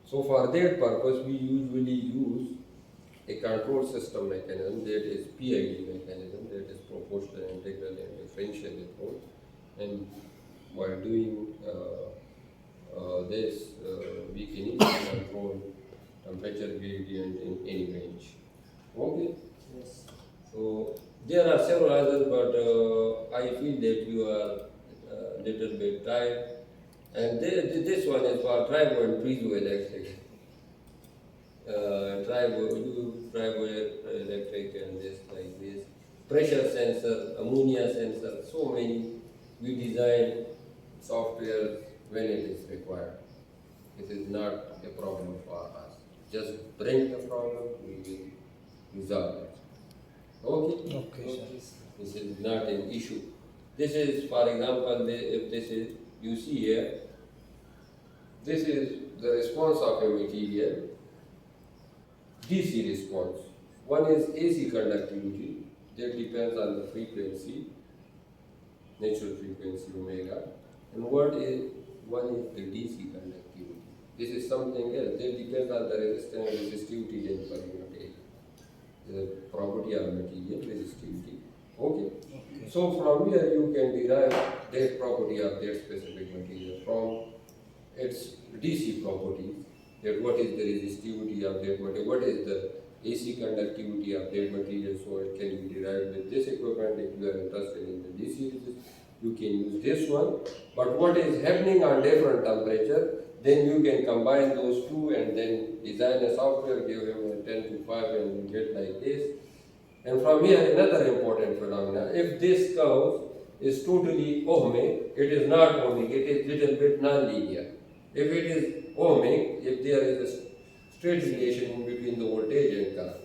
So for that purpose, we usually use a control system mechanism, that is PID mechanism, that is proportional, integral, and differential approach. And while doing this, we can easily control temperature gradient in any range. Okay? Yes. So there are several others, but I feel that you are a little bit tired. And this one is for tribo and piezoelectric. Triboelectric and this like this. Pressure sensor, ammonia sensor, so many. We design software when it is required. It is not a problem for us. Just bring the problem, we will resolve it. Okay? Okay, sir. This is not an issue. This is, for example, if this is, you see here, this is the response of a material, DC response. One is AC conductivity, that depends on the frequency, natural frequency omega, and one is the DC conductivity. This is something else, that depends on the resistance and resistivity in per unit area. The property of material, resistivity. Okay? So from here you can derive that property of that specific material from its DC properties, that what is the resistivity of that material, what is the AC conductivity of that material, so it can be derived with this equipment. If you are interested in the DC resistance, you can use this one. But what is happening on different temperature, then you can combine those two and then design a software, give him a 10 to 5 and you get like this. And from here another important phenomenon, if this curve is totally ohmic, it is not ohmic, it is little bit non-linear. If it is ohmic, if there is a straight relation in between the voltage and current,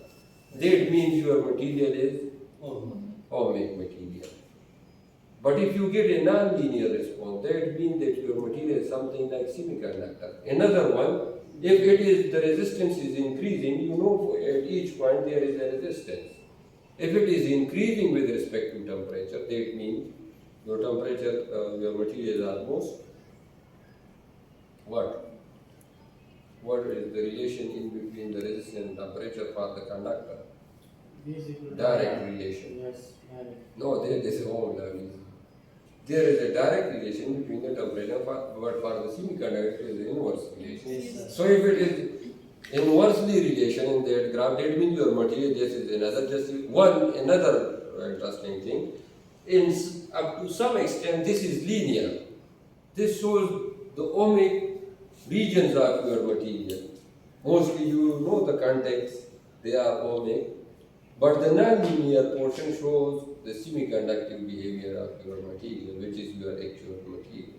that means your material is ohmic material. But if you get a non-linear response, that means that your material is something like semiconductor. Another one, if it is the resistance is increasing, you know at each point there is a resistance. If it is increasing with respect to temperature, that means your temperature, your material is almost what? What is the relation in between the resistance and temperature for the conductor? Direct relation. Yes, direct. No, there is a wrong level. There is a direct relation between the temperature, but for the semiconductor it is an inverse relation. Yes, So if it is inversely relation in that graph, that means your material, this is another interesting thing. Up to some extent, this is linear. This shows the ohmic regions of your material. Mostly you know the context, they are ohmic. But the non-linear portion shows the semiconductive behavior of your material, which is your actual material.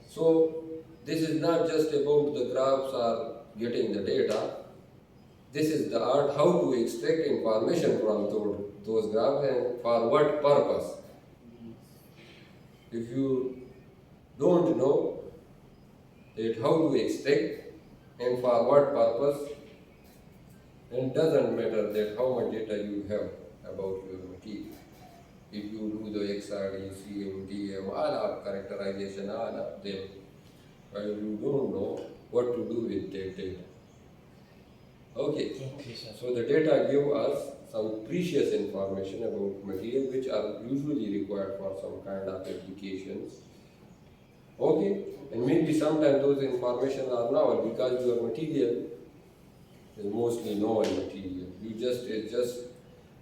So this is not just about the graphs or getting the data. This is the art how to extract information from those graphs and for what purpose. If you don't know that how to extract and for what purpose, then it doesn't matter that how much data you have about your material. If you do the XRD, CM, DM, all of characterization, all of them, but you don't know what to do with that data. Okay. Okay, sir. So the data give us some precious information about material which are usually required for some kind of applications. Okay? And maybe sometimes those information are novel because your material is mostly novel material. You just adjust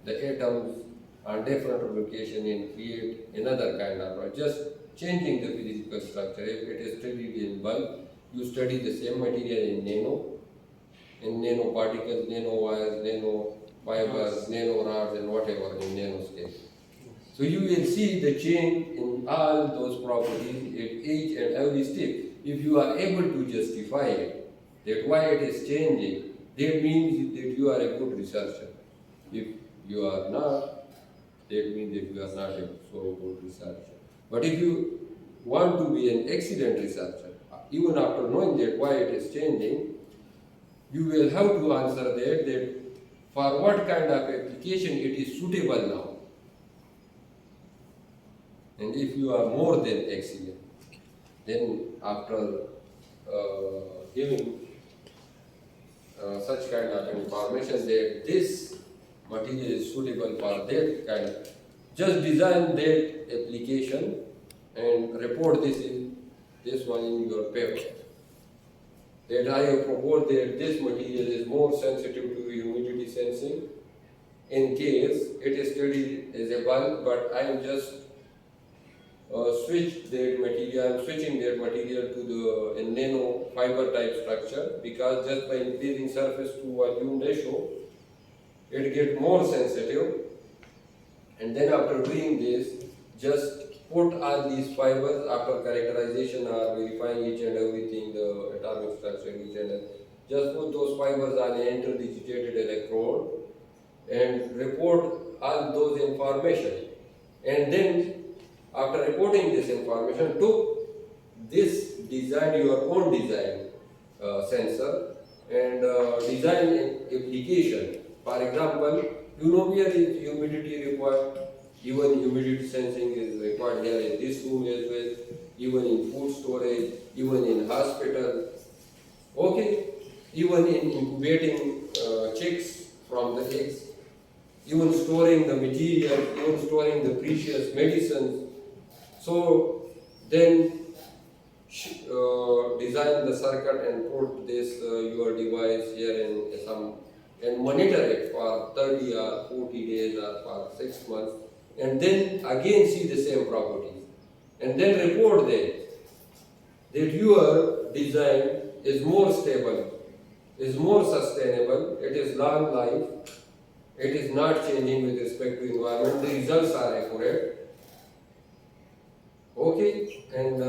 the atoms on different location and create another kind of, or just changing the physical structure. If it is studied in bulk, you study the same material in nanoparticles, nanowires, nanofibers, nanorods, and whatever in nanoscale. So you will see the change in all those properties at each and every step. If you are able to justify it, that why it is changing, that means that you are a good researcher. If you are not, that means that you are not a so good researcher. But if you want to be an excellent researcher, even after knowing that why it is changing, you will have to answer that for what kind of application it is suitable now. And if you are more than excellent, then after giving such kind of information that this material is suitable for that kind, just design that application and report this one in your paper. That I have proposed that this material is more sensitive to humidity sensing in case it is studied as a bulk, but I am just switching that material to a nano fiber type structure, because just by increasing surface to volume ratio, it gets more sensitive. And then after doing this, just put all these fibers after characterization or verifying each and everything, the atomic structure, each and just put those fibers on an interdigitated electrode and report all those information. And then after reporting this information, took this design, your own design sensor, and design an application. For example, you know where is humidity required, even humidity sensing is required here in this room as well, even in food storage, even in hospital, okay, even in incubating chicks from the eggs, even storing the material, even storing the precious medicines. So then design the circuit and put this your device here in some and monitor it for 30 or 40 days or for 6 months, and then again see the same properties and then report that your design is more stable, is more sustainable, it is long life, it is not changing with respect to environment, the results are accurate. Okay, and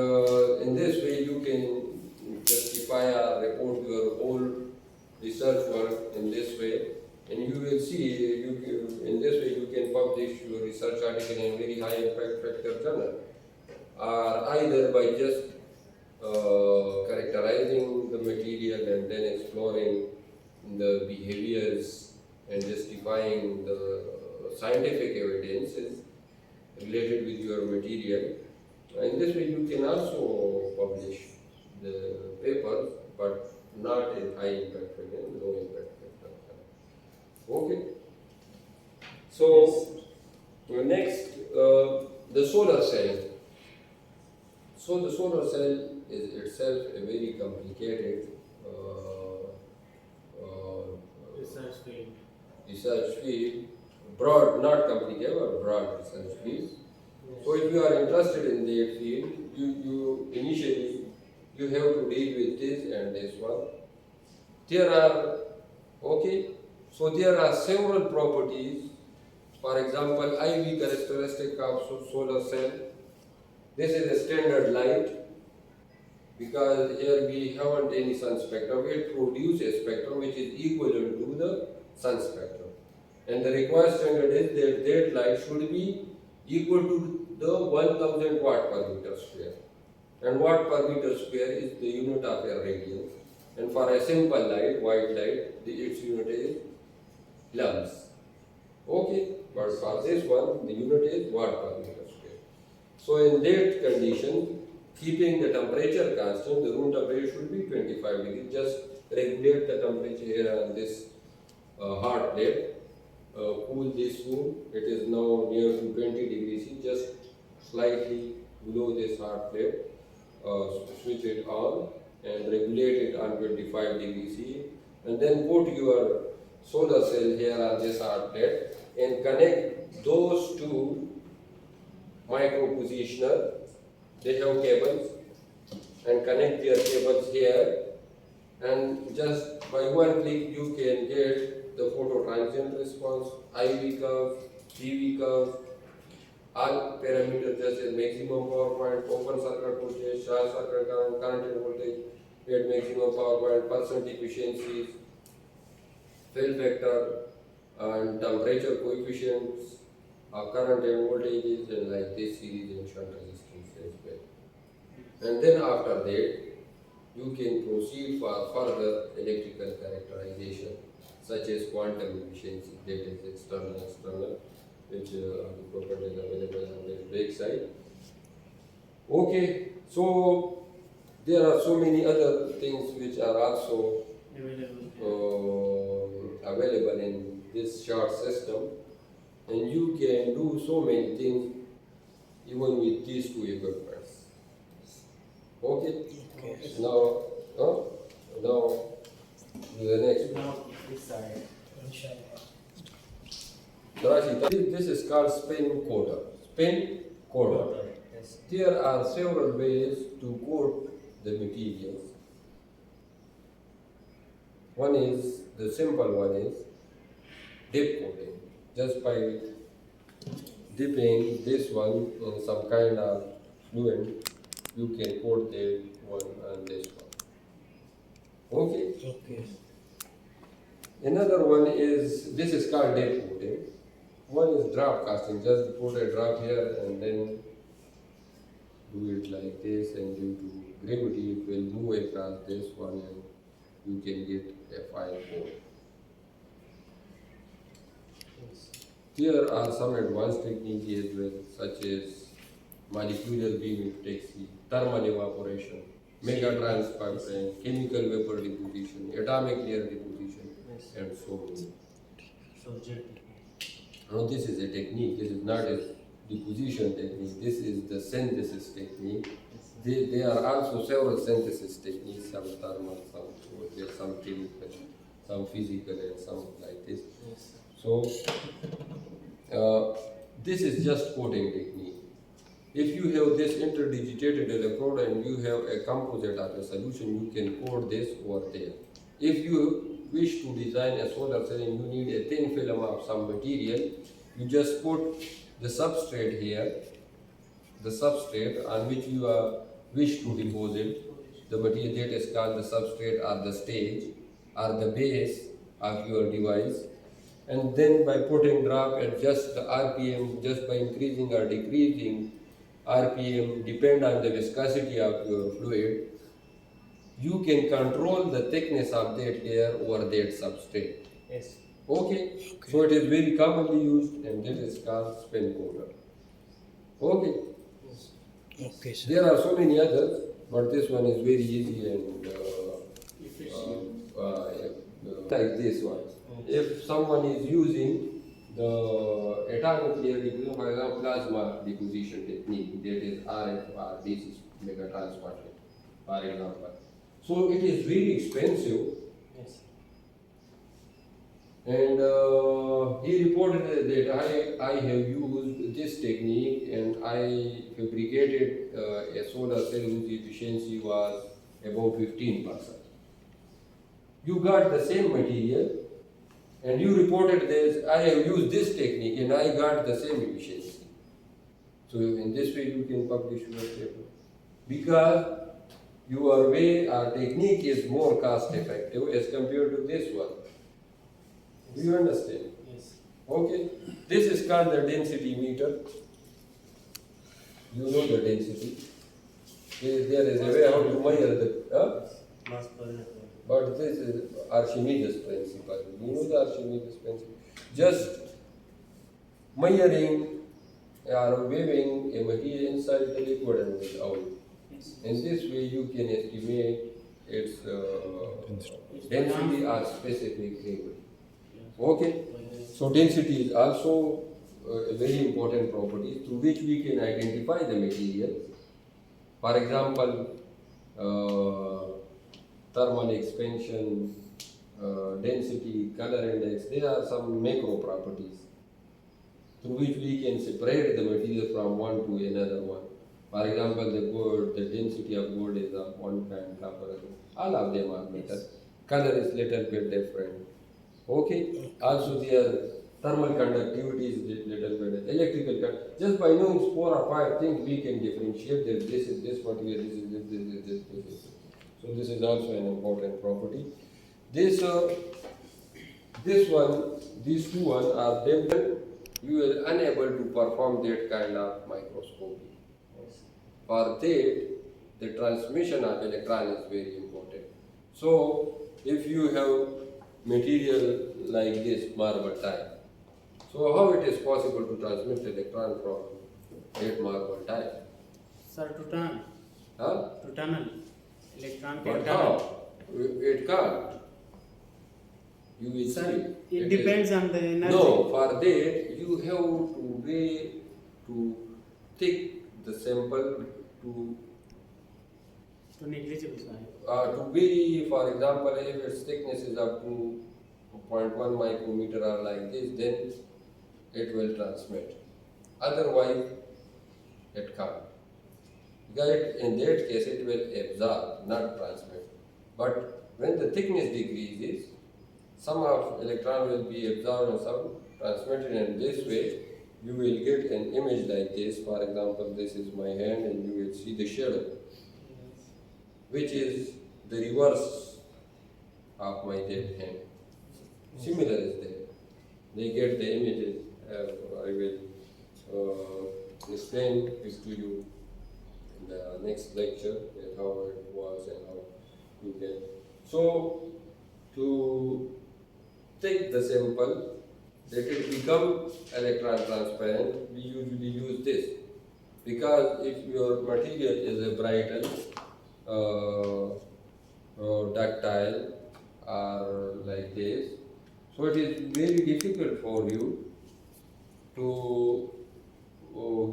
in this way you can justify or report your whole research work in this way, and you will see in this way you can publish your research article in very high impact factor journal, or either by just characterizing the material and then exploring the behaviors and justifying the scientific evidences related with your material. In this way you can also publish the papers, but not in high impact factor, low impact factor. Okay. So next, the solar cell. So the solar cell is itself a very complicated research field, broad, not complicated, but broad research field. So if you are interested in that field, you initially you have to deal with this and this one. There are, okay, so there are several properties. For example, IV characteristic of solar cell. This is a standard light, because here we haven't any sun spectrum. It produces a spectrum which is equivalent to the sun spectrum. And the required standard is that light should be equal to the 1000 watt per meter square. And watt per meter square is the unit of a radian. And for a simple light, white light, its unit is lumps. Okay, but for this one, the unit is watt per meter square. So in that condition, keeping the temperature constant, the room temperature should be 25 degrees. Just regulate the temperature here on this hot plate. Cool this room. It is now near to 20 degrees C, just slightly below this hot plate. switch it on and regulate it on 25 degrees C, and then put your solar cell here on this hard plate and connect those two micro positioner. They have cables, and connect their cables here, and just by one click you can get the photo transient response, IV curve, PV curve, all parameters such as maximum power point, open circuit voltage, short circuit current, current and voltage at maximum power point, percent efficiencies, fill factor, and temperature coefficients, current and voltages, and like this series and shunt resistance as well. And then after that, you can proceed for further electrical characterization, such as quantum efficiency, that is external, which are the properties available on the back side. Okay, so there are so many other things which are also available in this short system, and you can do so many things even with these two equipments. Okay? Okay. Now, now the next one. Now this side. Inshallah. Rashid, this is called spin coater. Spin coater. Yes. There are several ways to coat the materials. One is, the simple one is dip coating. Just by dipping this one in some kind of fluid, you can coat the one and this one. Okay? Okay. Another one is, this is called dip coating. One is drop casting, just put a drop here and then do it like this, and due to gravity it will move across this one and you can get a fine coat. There are some advanced techniques as well, such as molecular beam epitaxy, thermal evaporation, megatransfer, chemical vapor deposition, atomic layer deposition, Yes. and so many. So jet. Now this is a technique, this is not a deposition technique, this is the synthesis technique. There are also several synthesis techniques, some thermal, some chemical, some physical, and some like this. Yes. So, this is just coating technique. If you have this interdigitated electrode and you have a composite of a solution, you can coat this over there. If you wish to design a solar cell and you need a thin film of some material, you just put the substrate here, the substrate on which you wish to deposit the material, that is called the substrate or the stage or the base of your device. And then by putting drop at just the RPM, just by increasing or decreasing RPM, depend on the viscosity of your fluid, you can control the thickness of that layer over that substrate. Yes. Okay? So it is very commonly used, and that is called spin coater. Okay? Okay, sir. There are so many others, but this one is very easy and like this one. If someone is using the atomic layer deposition, for example, plasma deposition technique, that is RF or DC megatransfer, for example. So it is very expensive, Yes. and he reported that I have used this technique and I fabricated a solar cell whose efficiency was about 15%. You got the same material and you reported this, I have used this technique and I got the same efficiency. So in this way you can publish your paper. Because your way or technique is more cost effective as compared to this one. Do you understand? Yes. Okay. This is called the density meter. You know the density. There is a way how to measure the, Mass per unit. but this is Archimedes principle. You know the Archimedes principle? Just measuring or weighing a material inside the liquid and without. In this way you can estimate its density or specific gravity. Okay? So density is also a very important property through which we can identify the material For example, thermal expansion, density, color index, there are some macro properties through which we can separate the material from one to another one. For example, the gold, the density of gold is of one kind, copper, all of them are metal. Color is little bit different. Okay. Also, their thermal conductivity is little bit. Electrical just by knowing 4 or 5 things, we can differentiate that this is this material, this is this. So this is also an important property. This this one, these two ones are different. You will unable to perform that kind of microscopy. For that, the transmission of electron is very important. So, if you have material like this marble tile, so how it is possible to transmit electron from that marble tile? Sir, to turn, Huh? to tunnel, electron can But tunnel. how? It can't. You will Sir, see. it depends on the energy. No, for that you have to weigh to take the sample To negligible, sir. to be, for example, if its thickness is up to 0.1 micrometer or like this, then it will transmit. Otherwise, it can't. Because in that case, it will absorb, not transmit. But when the thickness decreases, some of electron will be absorbed and some transmitted, and this way you will get an image like this. For example, this is my hand and you will see the shadow, which is the reverse of my dead hand. Similar is there. They get the images. I will explain this to you in the next lecture, that how it was and how you can. So, to take the sample, that it become electron transparent, we usually use this. Because if your material is a brittle, ductile, or like this, so it is very difficult for you to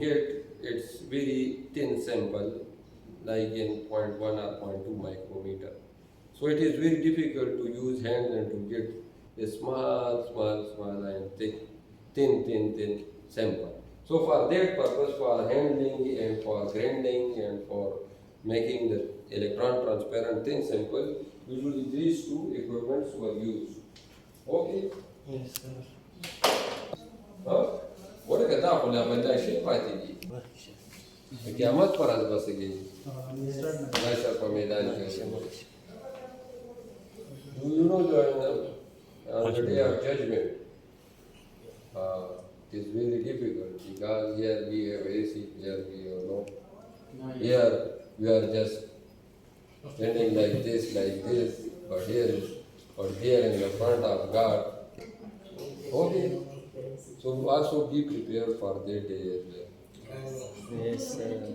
get its very thin sample, like in 0.1 or 0.2 micrometer. So it is very difficult to use hand and to get a small and thick, thin sample. So for that purpose, for handling and for grinding and for making the electron transparent thin sample, usually these two equipments were used. Okay? Yes, sir. Huh? What a gata pula banda shi pati ji. Kiamat par az basigi. Nasha pa maidan ke. Do you know the day of judgment? It is very difficult because here we have AC, here we have no. Here we are just standing like this, but here in the front of God. Okay. So also be prepared for that day as well. Yes, sir.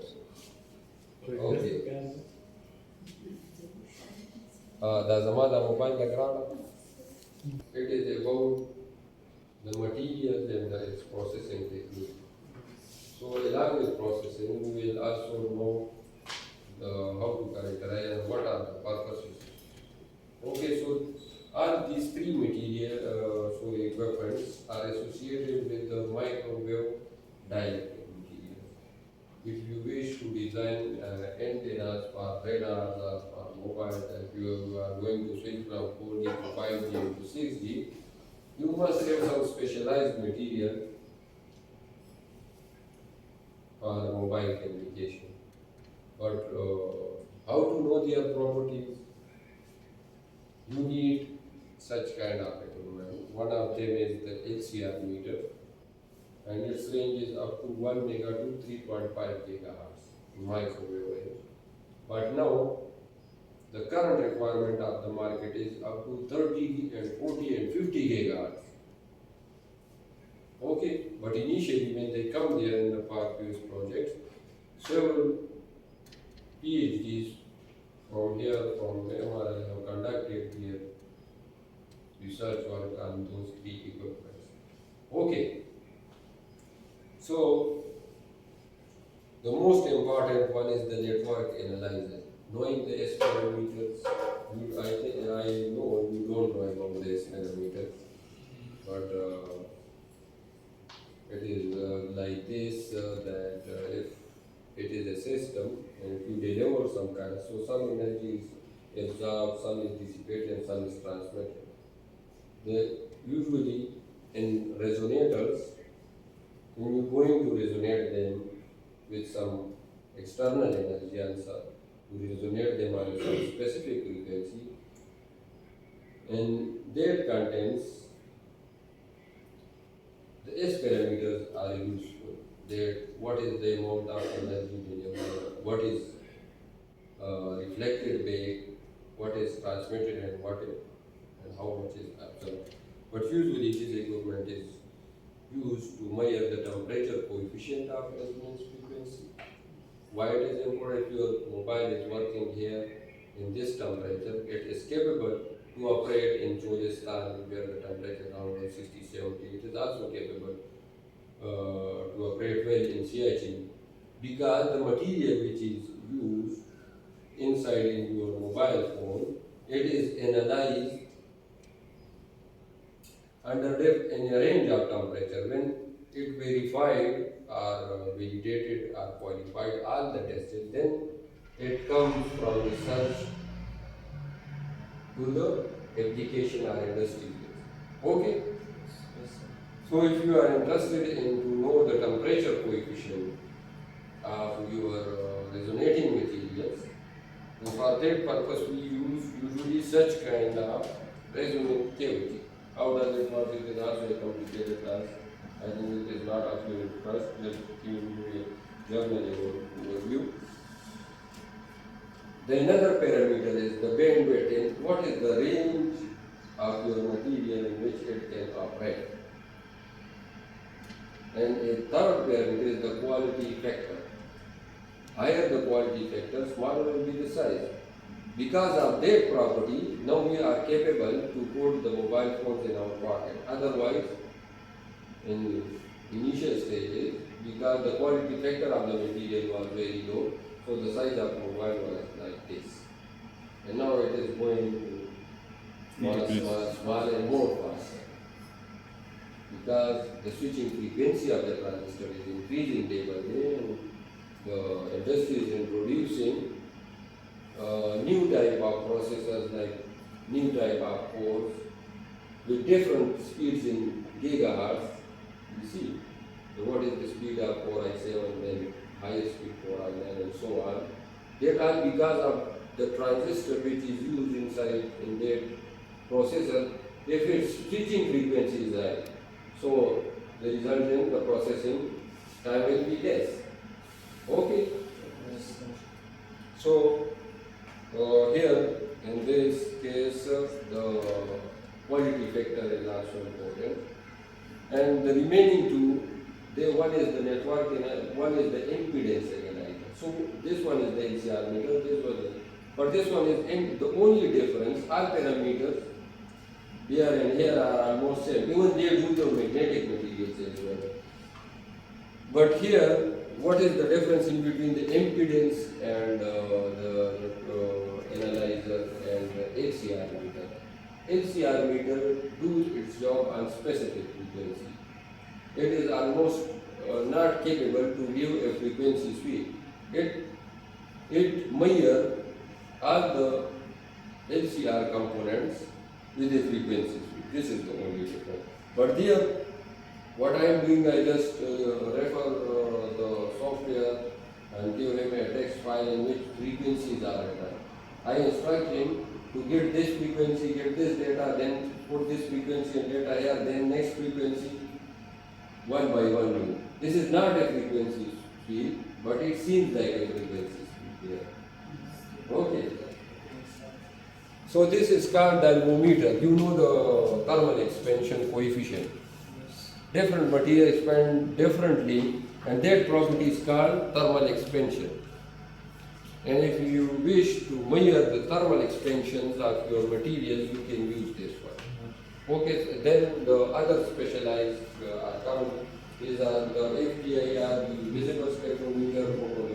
Okay. The Zamada mobile background, it is about the materials and its processing technique. So along with processing, we will also know how to characterize and what are the purposes. Okay, so all these three material equipments are associated with the microwave dielectric material. If you wish to design antennas for radars or for mobile, if you are going to switch from 4G to 5G to 6G, you must have some specialized material for mobile communication. But how to know their properties? You need such kind of equipment. One of them is the LCR meter, and its range is up to 1 mega to 3.5 gigahertz microwave range. But now, the current requirement of the market is up to 30 and 40 and 50 gigahertz. Okay, but initially when they come there in the Park-Views projects, several PhDs from here, from MRI, have conducted their research work on those three equipments. Okay, so The most important one is the network analyzer. Knowing the S parameters, I know you don't know about the S parameters, but it is like this that if it is a system and if you deliver some kind, so some energy is absorbed, some is dissipated, and some is transmitted. Usually in resonators, when you're going to resonate them with some external energy answer, you resonate them on some specific frequency, and that contains the S parameters are useful. That what is the amount of energy delivered, what is reflected back, what is transmitted, and how much is absorbed. But usually this equipment is used to measure the temperature coefficient of resonance frequency. Why it is important? If your mobile is working here in this temperature, it is capable to operate in Cholistan where the temperature is around 60, 70. It is also capable to operate well in Siachen because the material which is used inside in your mobile phone, it is analyzed under in a range of temperature. When it verified or validated or qualified all the tests, then it comes from research to the application or industry. Okay? So if you are interested in to know the temperature coefficient of your resonating materials, so for that purpose we use usually such kind of resonant cavity. How does it work? It is also a complicated task. I think it is not of your interest. Just give you a general overview. The another parameter is the bandwidth, and what is the range of your material in which it can operate. And a third parameter is the quality factor. Higher the quality factor, smaller will be the size. Because of that property, now we are capable to put the mobile phones in our pocket. Otherwise, in initial stages, because the quality factor of the material was very low, so the size of mobile was like this. And now it is going to smaller and more faster. Because the switching frequency of the transistor is increasing day by day, and the industry is introducing new type of processors, like new type of cores with different speeds in gigahertz. You see, what is the speed of Core i7, then highest speed Core i9, and so on. They are because of the transistor which is used inside in that processor. If its switching frequency is high, so the result in the processing time will be less. Okay. So here in this case the quality factor is also important, and the remaining two, one is the network and one is the impedance analyzer. So this one is the LCR meter, but this one is the only difference. All parameters here and here are almost same. Even they do the magnetic materials as well. But here, what is the difference in between the impedance and the analyzer and the LCR meter? LCR meter do its job on specific frequency. It is almost not capable to give a frequency sweep. It measures all the LCR components with a frequency sweep. This is the only difference. But here, what I am doing, I just refer the software and give him a text file in which frequencies are written. I instruct him to get this frequency, get this data, then put this frequency and data here, then next frequency, one by one. This is not a frequency field, but it seems like a frequency field here. Okay. So this is called dynamometer. You know the thermal expansion coefficient. Different material expand differently, and that property is called thermal expansion. And if you wish to measure the thermal expansions of your material, you can use this one. Okay, so then the other specialized account These are the FTIR, the visible spectrometer for